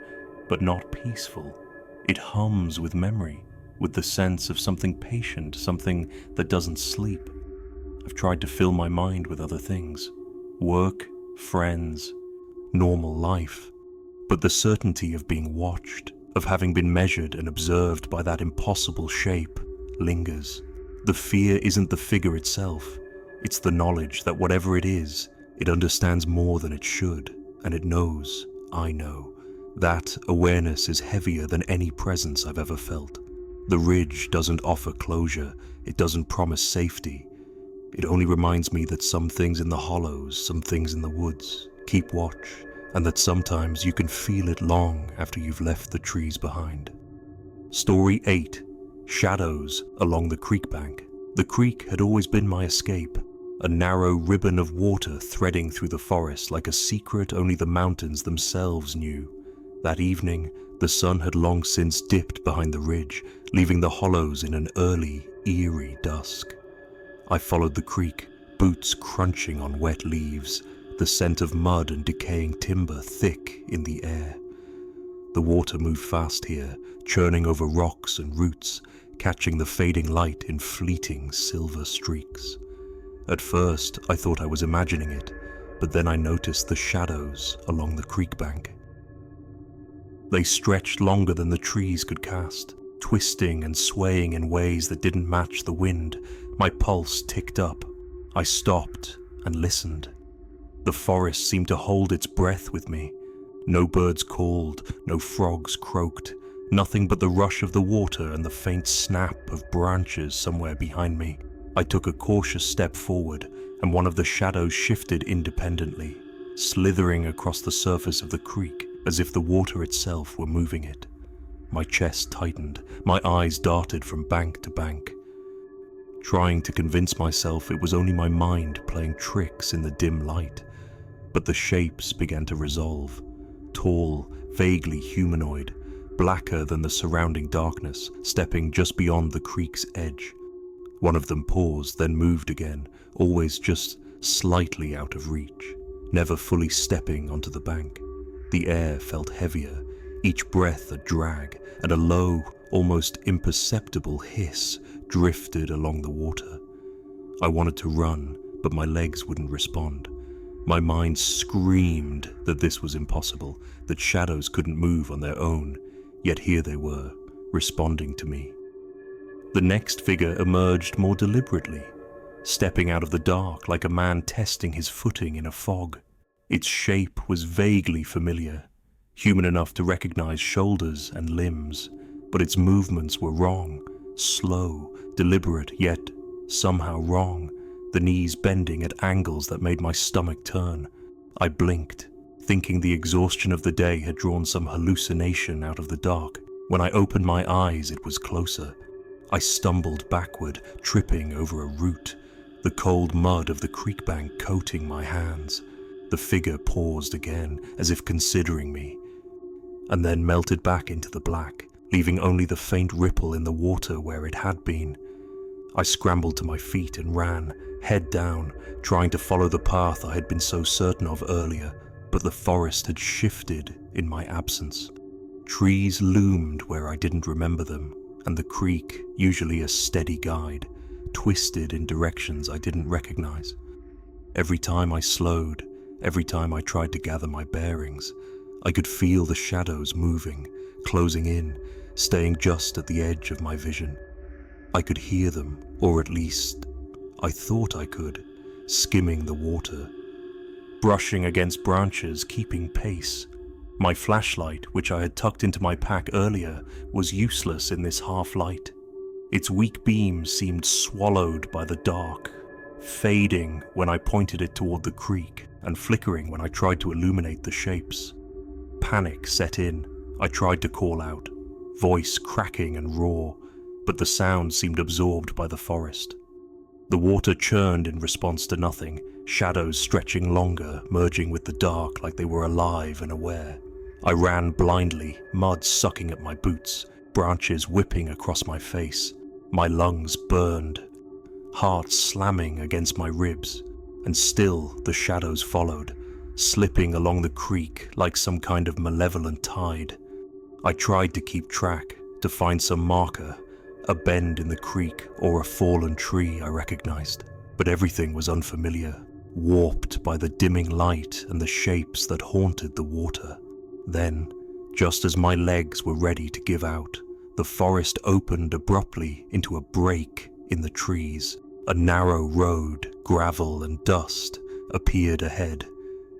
but not peaceful. It hums with memory, with the sense of something patient, something that doesn't sleep. I've tried to fill my mind with other things, work, friends, normal life, but the certainty of being watched, of having been measured and observed by that impossible shape, lingers. The fear isn't the figure itself, it's the knowledge that whatever it is, it understands more than it should, and it knows, I know. That awareness is heavier than any presence I've ever felt. The ridge doesn't offer closure, it doesn't promise safety. It only reminds me that some things in the hollows, some things in the woods, keep watch, and that sometimes you can feel it long after you've left the trees behind. Story 8. Shadows along the creek bank. The creek had always been my escape, a narrow ribbon of water threading through the forest like a secret only the mountains themselves knew. That evening, the sun had long since dipped behind the ridge, leaving the hollows in an early, eerie dusk. I followed the creek, boots crunching on wet leaves, the scent of mud and decaying timber thick in the air. The water moved fast here, churning over rocks and roots, catching the fading light in fleeting silver streaks. At first, I thought I was imagining it, but then I noticed the shadows along the creek bank. They stretched longer than the trees could cast, twisting and swaying in ways that didn't match the wind. My pulse ticked up. I stopped and listened. The forest seemed to hold its breath with me. No birds called, no frogs croaked, nothing but the rush of the water and the faint snap of branches somewhere behind me. I took a cautious step forward, and one of the shadows shifted independently, slithering across the surface of the creek as if the water itself were moving it. My chest tightened, my eyes darted from bank to bank. Trying to convince myself it was only my mind playing tricks in the dim light. But the shapes began to resolve. Tall, vaguely humanoid, blacker than the surrounding darkness, stepping just beyond the creek's edge. One of them paused, then moved again, always just slightly out of reach, never fully stepping onto the bank. The air felt heavier, each breath a drag, and a low, almost imperceptible hiss drifted along the water. I wanted to run, but my legs wouldn't respond. My mind screamed that this was impossible, that shadows couldn't move on their own, yet here they were, responding to me. The next figure emerged more deliberately, stepping out of the dark like a man testing his footing in a fog. Its shape was vaguely familiar, human enough to recognize shoulders and limbs, but its movements were wrong, slow, deliberate, yet somehow wrong, the knees bending at angles that made my stomach turn. I blinked, thinking the exhaustion of the day had drawn some hallucination out of the dark. When I opened my eyes, it was closer. I stumbled backward, tripping over a root, the cold mud of the creek bank coating my hands. The figure paused again, as if considering me, and then melted back into the black, leaving only the faint ripple in the water where it had been. I scrambled to my feet and ran, head down, trying to follow the path I had been so certain of earlier, but the forest had shifted in my absence. Trees loomed where I didn't remember them, and the creek, usually a steady guide, twisted in directions I didn't recognize. Every time I slowed, every time I tried to gather my bearings, I could feel the shadows moving, closing in, staying just at the edge of my vision. I could hear them, or at least, I thought I could, skimming the water, brushing against branches, keeping pace. My flashlight, which I had tucked into my pack earlier, was useless in this half-light. Its weak beam seemed swallowed by the dark, fading when I pointed it toward the creek, and flickering when I tried to illuminate the shapes. Panic set in. I tried to call out, voice cracking and raw, but the sound seemed absorbed by the forest. The water churned in response to nothing, shadows stretching longer, merging with the dark like they were alive and aware. I ran blindly, mud sucking at my boots, branches whipping across my face. My lungs burned, heart slamming against my ribs, and still the shadows followed, slipping along the creek like some kind of malevolent tide. I tried to keep track, to find some marker, a bend in the creek or a fallen tree I recognized, but everything was unfamiliar, warped by the dimming light and the shapes that haunted the water. Then, just as my legs were ready to give out, the forest opened abruptly into a break in the trees. A narrow road, gravel and dust, appeared ahead,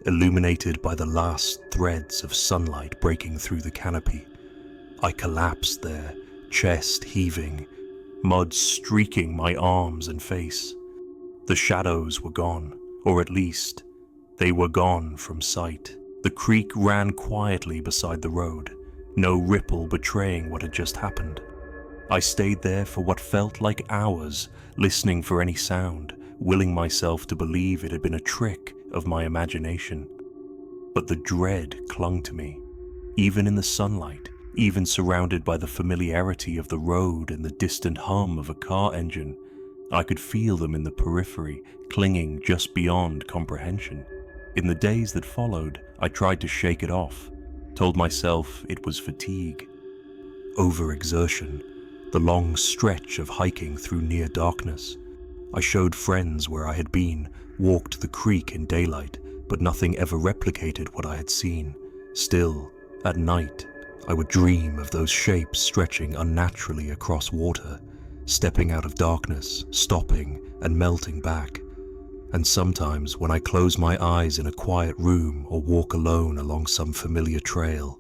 illuminated by the last threads of sunlight breaking through the canopy. I collapsed there, chest heaving, mud streaking my arms and face. The shadows were gone, or at least, they were gone from sight. The creek ran quietly beside the road, no ripple betraying what had just happened. I stayed there for what felt like hours, listening for any sound, willing myself to believe it had been a trick of my imagination. But the dread clung to me, even in the sunlight, even surrounded by the familiarity of the road and the distant hum of a car engine. I could feel them in the periphery, clinging just beyond comprehension. In the days that followed, I tried to shake it off, told myself it was fatigue, overexertion, the long stretch of hiking through near darkness. I showed friends where I had been, walked the creek in daylight, but nothing ever replicated what I had seen. Still, at night, I would dream of those shapes stretching unnaturally across water, stepping out of darkness, stopping and melting back. And sometimes when I close my eyes in a quiet room or walk alone along some familiar trail,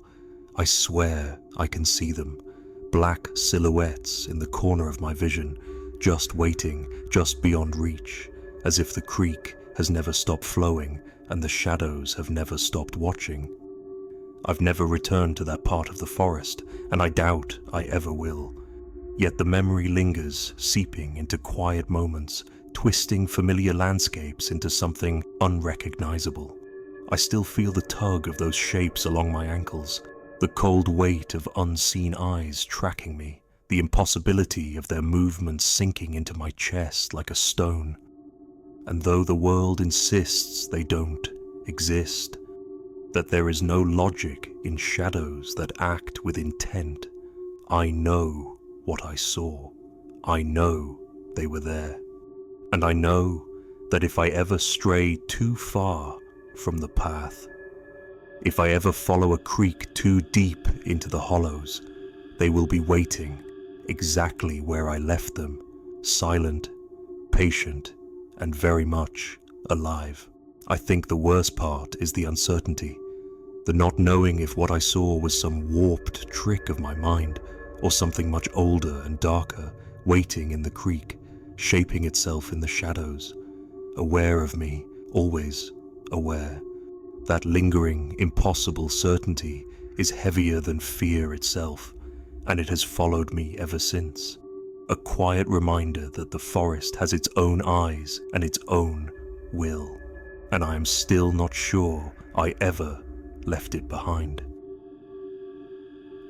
I swear I can see them, black silhouettes in the corner of my vision, just waiting, just beyond reach, as if the creek has never stopped flowing and the shadows have never stopped watching. I've never returned to that part of the forest, and I doubt I ever will. Yet the memory lingers, seeping into quiet moments, twisting familiar landscapes into something unrecognizable. I still feel the tug of those shapes along my ankles, the cold weight of unseen eyes tracking me, the impossibility of their movements sinking into my chest like a stone. And though the world insists they don't exist, that there is no logic in shadows that act with intent, I know what I saw. I know they were there. And I know that if I ever stray too far from the path, if I ever follow a creek too deep into the hollows, they will be waiting exactly where I left them, silent, patient, and very much alive. I think the worst part is the uncertainty, the not knowing if what I saw was some warped trick of my mind, or something much older and darker, waiting in the creek, shaping itself in the shadows, aware of me, always aware. That lingering, impossible certainty is heavier than fear itself, and it has followed me ever since. A quiet reminder that the forest has its own eyes and its own will, and I am still not sure I ever left it behind.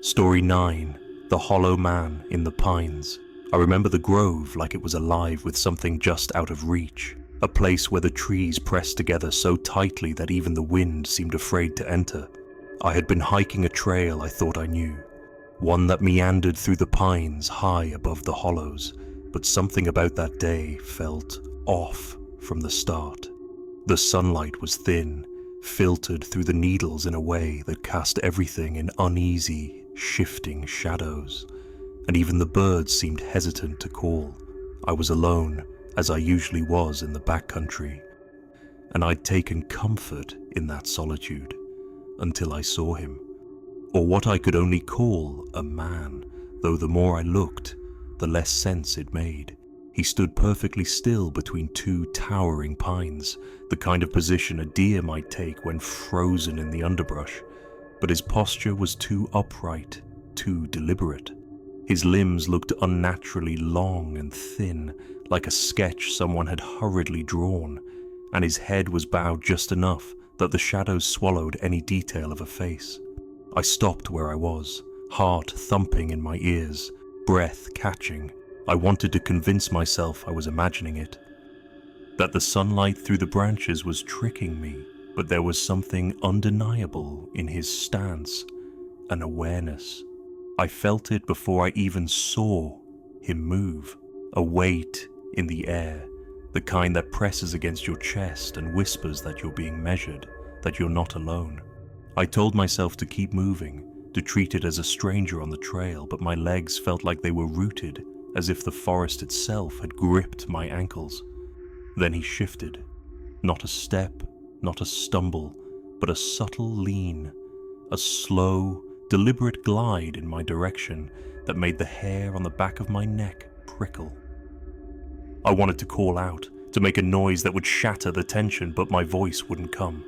Story 9. The Hollow Man in the Pines. I remember the grove like it was alive with something just out of reach, a place where the trees pressed together so tightly that even the wind seemed afraid to enter. I had been hiking a trail I thought I knew, one that meandered through the pines high above the hollows, but something about that day felt off from the start. The sunlight was thin, filtered through the needles in a way that cast everything in uneasy, shifting shadows, and even the birds seemed hesitant to call. I was alone, as I usually was in the backcountry, and I'd taken comfort in that solitude until I saw him, or what I could only call a man, though the more I looked, the less sense it made. He stood perfectly still between two towering pines, the kind of position a deer might take when frozen in the underbrush, but his posture was too upright, too deliberate. His limbs looked unnaturally long and thin, like a sketch someone had hurriedly drawn, and his head was bowed just enough that the shadows swallowed any detail of a face. I stopped where I was, heart thumping in my ears, breath catching. I wanted to convince myself I was imagining it, that the sunlight through the branches was tricking me, but there was something undeniable in his stance, an awareness. I felt it before I even saw him move, a weight in the air, the kind that presses against your chest and whispers that you're being measured, that you're not alone. I told myself to keep moving, to treat it as a stranger on the trail, but my legs felt like they were rooted, as if the forest itself had gripped my ankles. Then he shifted. Not a step, not a stumble, but a subtle lean, a slow, deliberate glide in my direction that made the hair on the back of my neck prickle. I wanted to call out, to make a noise that would shatter the tension, but my voice wouldn't come.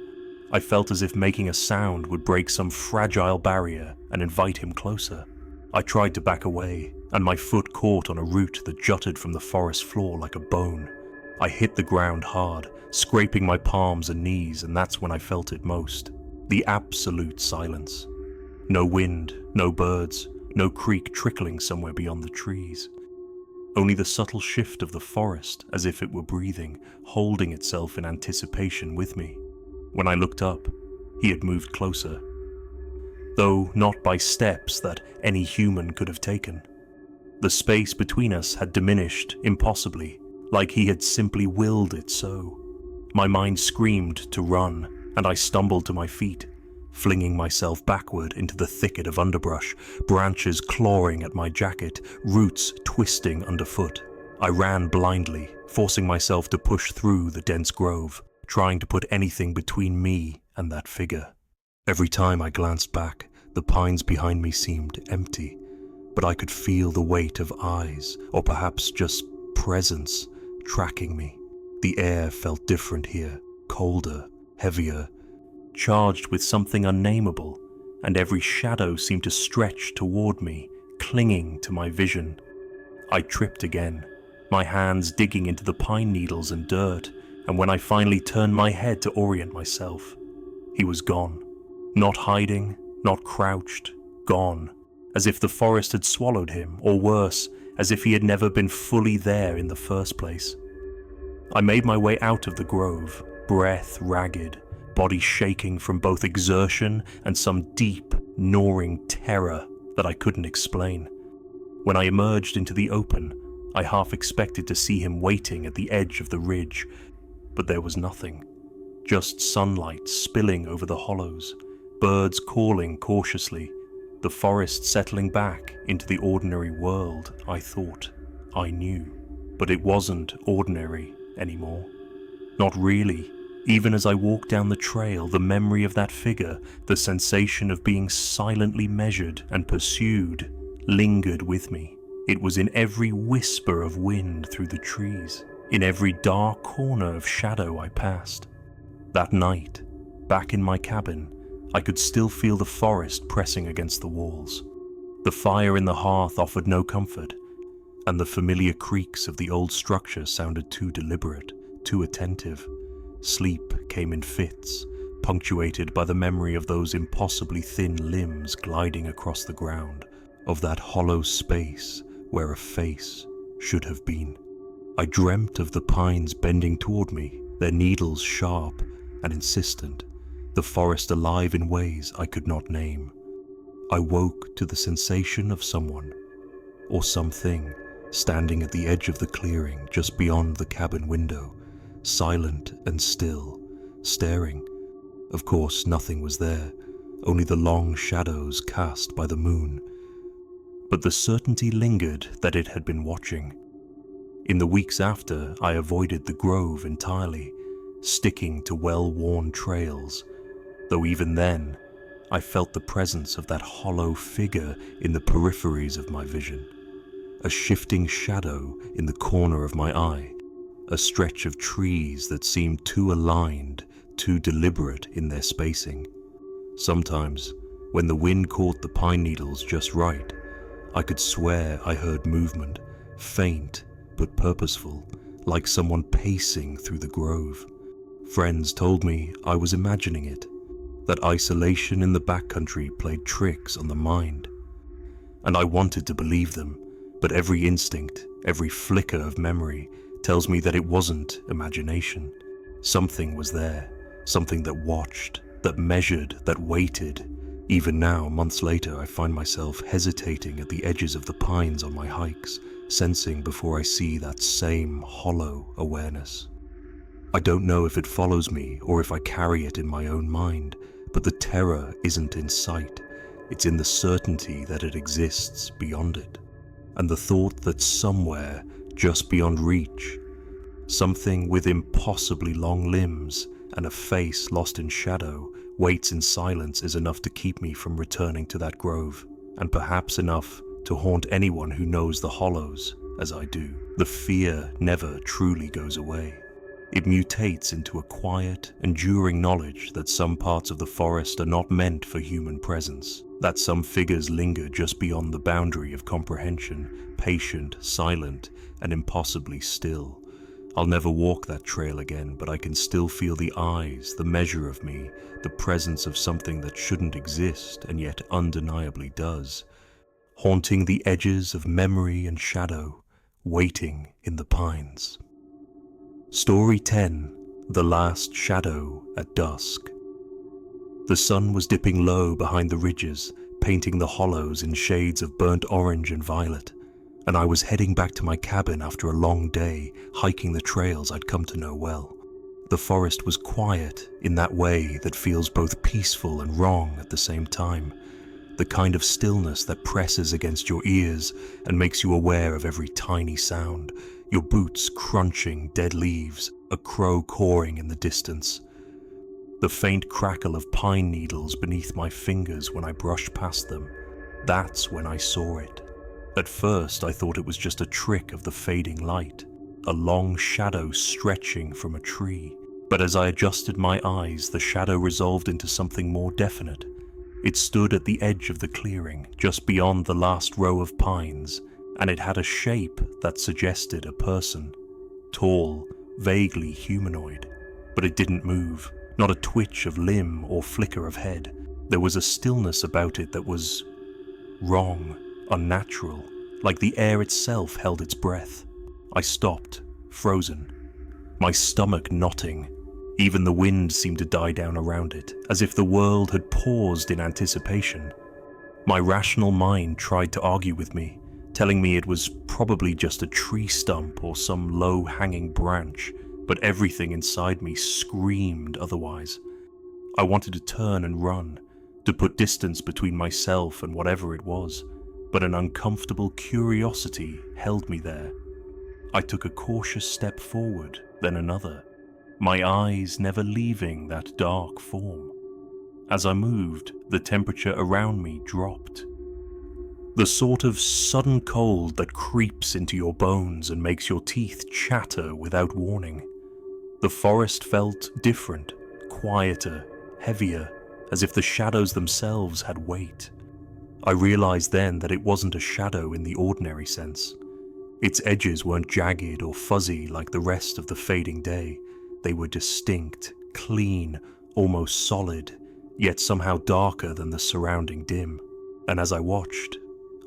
I felt as if making a sound would break some fragile barrier and invite him closer. I tried to back away, and my foot caught on a root that jutted from the forest floor like a bone. I hit the ground hard, scraping my palms and knees, and that's when I felt it most. The absolute silence. No wind, no birds, no creek trickling somewhere beyond the trees. Only the subtle shift of the forest, as if it were breathing, holding itself in anticipation with me. When I looked up, he had moved closer, though not by steps that any human could have taken. The space between us had diminished impossibly, like he had simply willed it so. My mind screamed to run, and I stumbled to my feet, flinging myself backward into the thicket of underbrush, branches clawing at my jacket, roots twisting underfoot. I ran blindly, forcing myself to push through the dense grove, trying to put anything between me and that figure. Every time I glanced back, the pines behind me seemed empty, but I could feel the weight of eyes, or perhaps just presence, tracking me. The air felt different here, colder, heavier, charged with something unnameable, and every shadow seemed to stretch toward me, clinging to my vision. I tripped again, my hands digging into the pine needles and dirt, and when I finally turned my head to orient myself, he was gone. Not hiding, not crouched, gone, as if the forest had swallowed him, or worse, as if he had never been fully there in the first place. I made my way out of the grove, breath ragged, body shaking from both exertion and some deep, gnawing terror that I couldn't explain. When I emerged into the open, I half expected to see him waiting at the edge of the ridge, but there was nothing. Just sunlight spilling over the hollows, birds calling cautiously, the forest settling back into the ordinary world I thought I knew. But it wasn't ordinary anymore. Not really. Even as I walked down the trail, the memory of that figure, the sensation of being silently measured and pursued, lingered with me. It was in every whisper of wind through the trees, in every dark corner of shadow I passed. That night, back in my cabin, I could still feel the forest pressing against the walls. The fire in the hearth offered no comfort, and the familiar creaks of the old structure sounded too deliberate, too attentive. Sleep came in fits, punctuated by the memory of those impossibly thin limbs gliding across the ground, of that hollow space where a face should have been. I dreamt of the pines bending toward me, their needles sharp and insistent, the forest alive in ways I could not name. I woke to the sensation of someone, or something, standing at the edge of the clearing just beyond the cabin window, silent and still, staring. Of course, nothing was there, only the long shadows cast by the moon. But the certainty lingered that it had been watching. In the weeks after, I avoided the grove entirely, sticking to well-worn trails, though even then, I felt the presence of that hollow figure in the peripheries of my vision. A shifting shadow in the corner of my eye, a stretch of trees that seemed too aligned, too deliberate in their spacing. Sometimes, when the wind caught the pine needles just right, I could swear I heard movement, faint but purposeful, like someone pacing through the grove. Friends told me I was imagining it, that isolation in the backcountry played tricks on the mind. And I wanted to believe them, but every instinct, every flicker of memory tells me that it wasn't imagination. Something was there, something that watched, that measured, that waited. Even now, months later, I find myself hesitating at the edges of the pines on my hikes, sensing before I see that same hollow awareness. I don't know if it follows me or if I carry it in my own mind, but the terror isn't in sight. It's in the certainty that it exists beyond it, and the thought that somewhere, just beyond reach, something with impossibly long limbs and a face lost in shadow waits in silence is enough to keep me from returning to that grove, and perhaps enough to haunt anyone who knows the hollows as I do. The fear never truly goes away. It mutates into a quiet, enduring knowledge that some parts of the forest are not meant for human presence, that some figures linger just beyond the boundary of comprehension, patient, silent, and impossibly still. I'll never walk that trail again, but I can still feel the eyes, the measure of me, the presence of something that shouldn't exist and yet undeniably does, haunting the edges of memory and shadow, waiting in the pines. Story 10. The Last Shadow at Dusk. The sun was dipping low behind the ridges, painting the hollows in shades of burnt orange and violet, and I was heading back to my cabin after a long day, hiking the trails I'd come to know well. The forest was quiet in that way that feels both peaceful and wrong at the same time, the kind of stillness that presses against your ears and makes you aware of every tiny sound, your boots crunching dead leaves, a crow cawing in the distance, the faint crackle of pine needles beneath my fingers when I brushed past them. That's when I saw it. At first I thought it was just a trick of the fading light, a long shadow stretching from a tree. But as I adjusted my eyes, the shadow resolved into something more definite. It stood at the edge of the clearing, just beyond the last row of pines, and it had a shape that suggested a person. Tall, vaguely humanoid, but it didn't move, not a twitch of limb or flicker of head. There was a stillness about it that was wrong, unnatural, like the air itself held its breath. I stopped, frozen, my stomach knotting. Even the wind seemed to die down around it, as if the world had paused in anticipation. My rational mind tried to argue with me, telling me it was probably just a tree stump or some low-hanging branch, but everything inside me screamed otherwise. I wanted to turn and run, to put distance between myself and whatever it was, but an uncomfortable curiosity held me there. I took a cautious step forward, then another, my eyes never leaving that dark form. As I moved, the temperature around me dropped. The sort of sudden cold that creeps into your bones and makes your teeth chatter without warning. The forest felt different, quieter, heavier, as if the shadows themselves had weight. I realized then that it wasn't a shadow in the ordinary sense. Its edges weren't jagged or fuzzy like the rest of the fading day. They were distinct, clean, almost solid, yet somehow darker than the surrounding dim. And as I watched,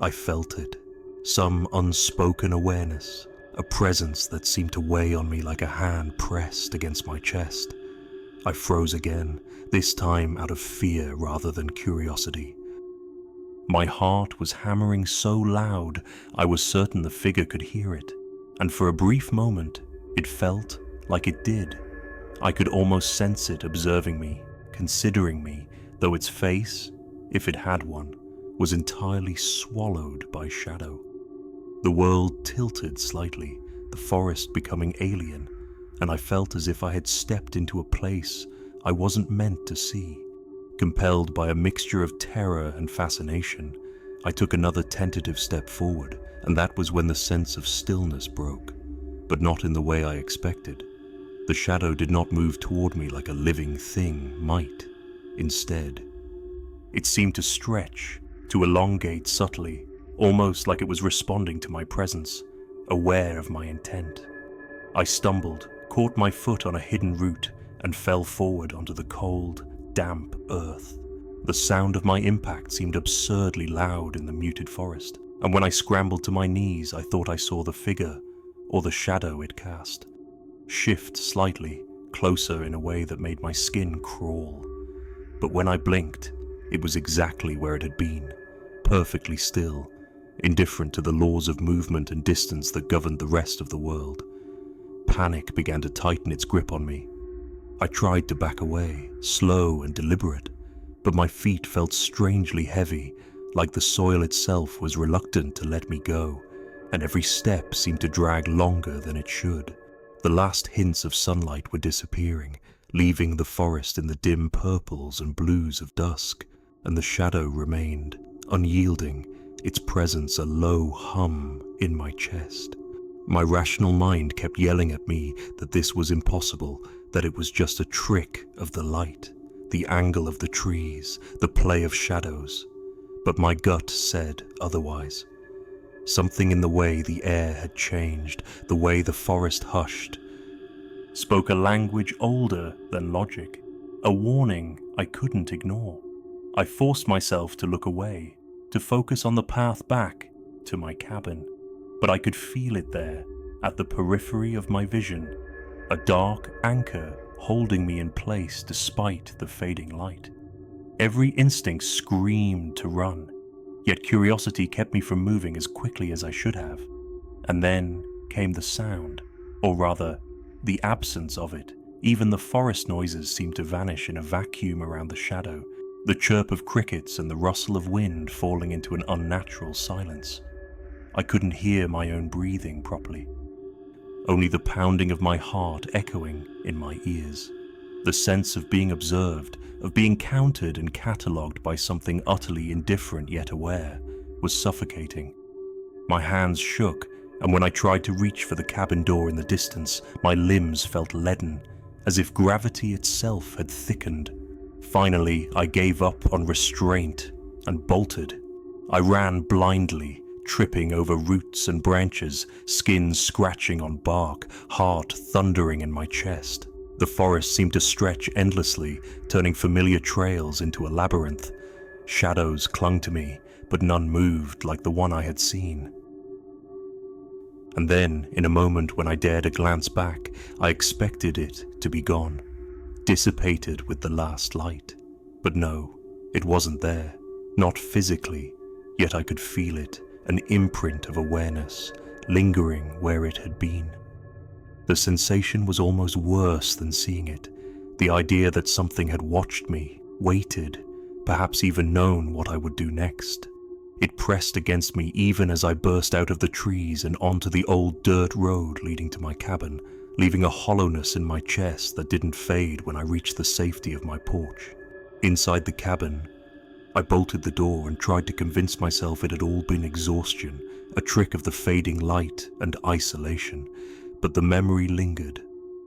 I felt it. Some unspoken awareness, a presence that seemed to weigh on me like a hand pressed against my chest. I froze again, this time out of fear rather than curiosity. My heart was hammering so loud I was certain the figure could hear it, and for a brief moment it felt like it did. I could almost sense it observing me, considering me, though its face, if it had one, was entirely swallowed by shadow. The world tilted slightly, the forest becoming alien, and I felt as if I had stepped into a place I wasn't meant to see. Compelled by a mixture of terror and fascination, I took another tentative step forward, and that was when the sense of stillness broke, but not in the way I expected. The shadow did not move toward me like a living thing might. Instead, it seemed to stretch, to elongate subtly, almost like it was responding to my presence, aware of my intent. I stumbled, caught my foot on a hidden root, and fell forward onto the cold, damp earth. The sound of my impact seemed absurdly loud in the muted forest, and when I scrambled to my knees, I thought I saw the figure, or the shadow it cast, shift slightly, closer in a way that made my skin crawl. But when I blinked, it was exactly where it had been, perfectly still, indifferent to the laws of movement and distance that governed the rest of the world. Panic began to tighten its grip on me. I tried to back away, slow and deliberate, but my feet felt strangely heavy, like the soil itself was reluctant to let me go, and every step seemed to drag longer than it should. The last hints of sunlight were disappearing, leaving the forest in the dim purples and blues of dusk, and the shadow remained, unyielding, its presence a low hum in my chest. My rational mind kept yelling at me that this was impossible, that it was just a trick of the light, the angle of the trees, the play of shadows. But my gut said otherwise. Something in the way the air had changed, the way the forest hushed, spoke a language older than logic, a warning I couldn't ignore. I forced myself to look away, to focus on the path back to my cabin, but I could feel it there, at the periphery of my vision, a dark anchor holding me in place despite the fading light. Every instinct screamed to run, yet curiosity kept me from moving as quickly as I should have. And then came the sound, or rather, the absence of it. Even the forest noises seemed to vanish in a vacuum around the shadow, the chirp of crickets and the rustle of wind falling into an unnatural silence. I couldn't hear my own breathing properly, only the pounding of my heart echoing in my ears. The sense of being observed, of being counted and catalogued by something utterly indifferent yet aware, was suffocating. My hands shook, and when I tried to reach for the cabin door in the distance, my limbs felt leaden, as if gravity itself had thickened. Finally, I gave up on restraint and bolted. I ran blindly, tripping over roots and branches, skin scratching on bark, heart thundering in my chest. The forest seemed to stretch endlessly, turning familiar trails into a labyrinth. Shadows clung to me, but none moved like the one I had seen. And then, in a moment when I dared a glance back, I expected it to be gone, dissipated with the last light. But no, it wasn't there, not physically, yet I could feel it, an imprint of awareness, lingering where it had been. The sensation was almost worse than seeing it, the idea that something had watched me, waited, perhaps even known what I would do next. It pressed against me even as I burst out of the trees and onto the old dirt road leading to my cabin, leaving a hollowness in my chest that didn't fade when I reached the safety of my porch. Inside the cabin, I bolted the door and tried to convince myself it had all been exhaustion, a trick of the fading light and isolation. But the memory lingered,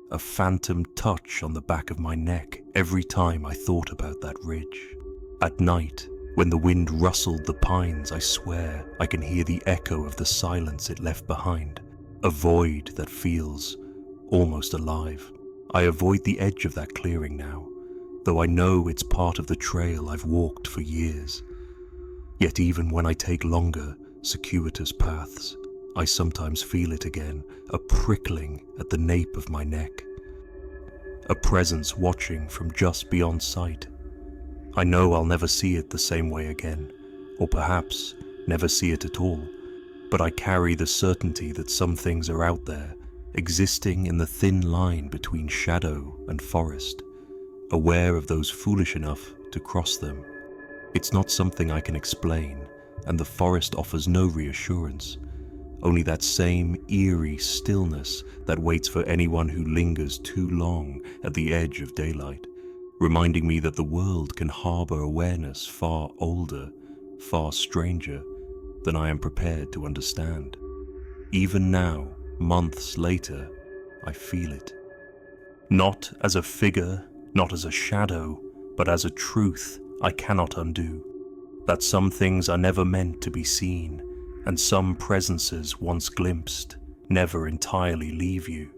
a phantom touch on the back of my neck every time I thought about that ridge. At night, when the wind rustled the pines, I swear I can hear the echo of the silence it left behind, a void that feels almost alive. I avoid the edge of that clearing now, though I know it's part of the trail I've walked for years. Yet even when I take longer, circuitous paths, I sometimes feel it again, a prickling at the nape of my neck, a presence watching from just beyond sight. I know I'll never see it the same way again, or perhaps never see it at all, but I carry the certainty that some things are out there, existing in the thin line between shadow and forest, aware of those foolish enough to cross them. It's not something I can explain, and the forest offers no reassurance. Only that same eerie stillness that waits for anyone who lingers too long at the edge of daylight, reminding me that the world can harbor awareness far older, far stranger than I am prepared to understand. Even now, months later, I feel it. Not as a figure, not as a shadow, but as a truth I cannot undo. That some things are never meant to be seen, and some presences once glimpsed never entirely leave you.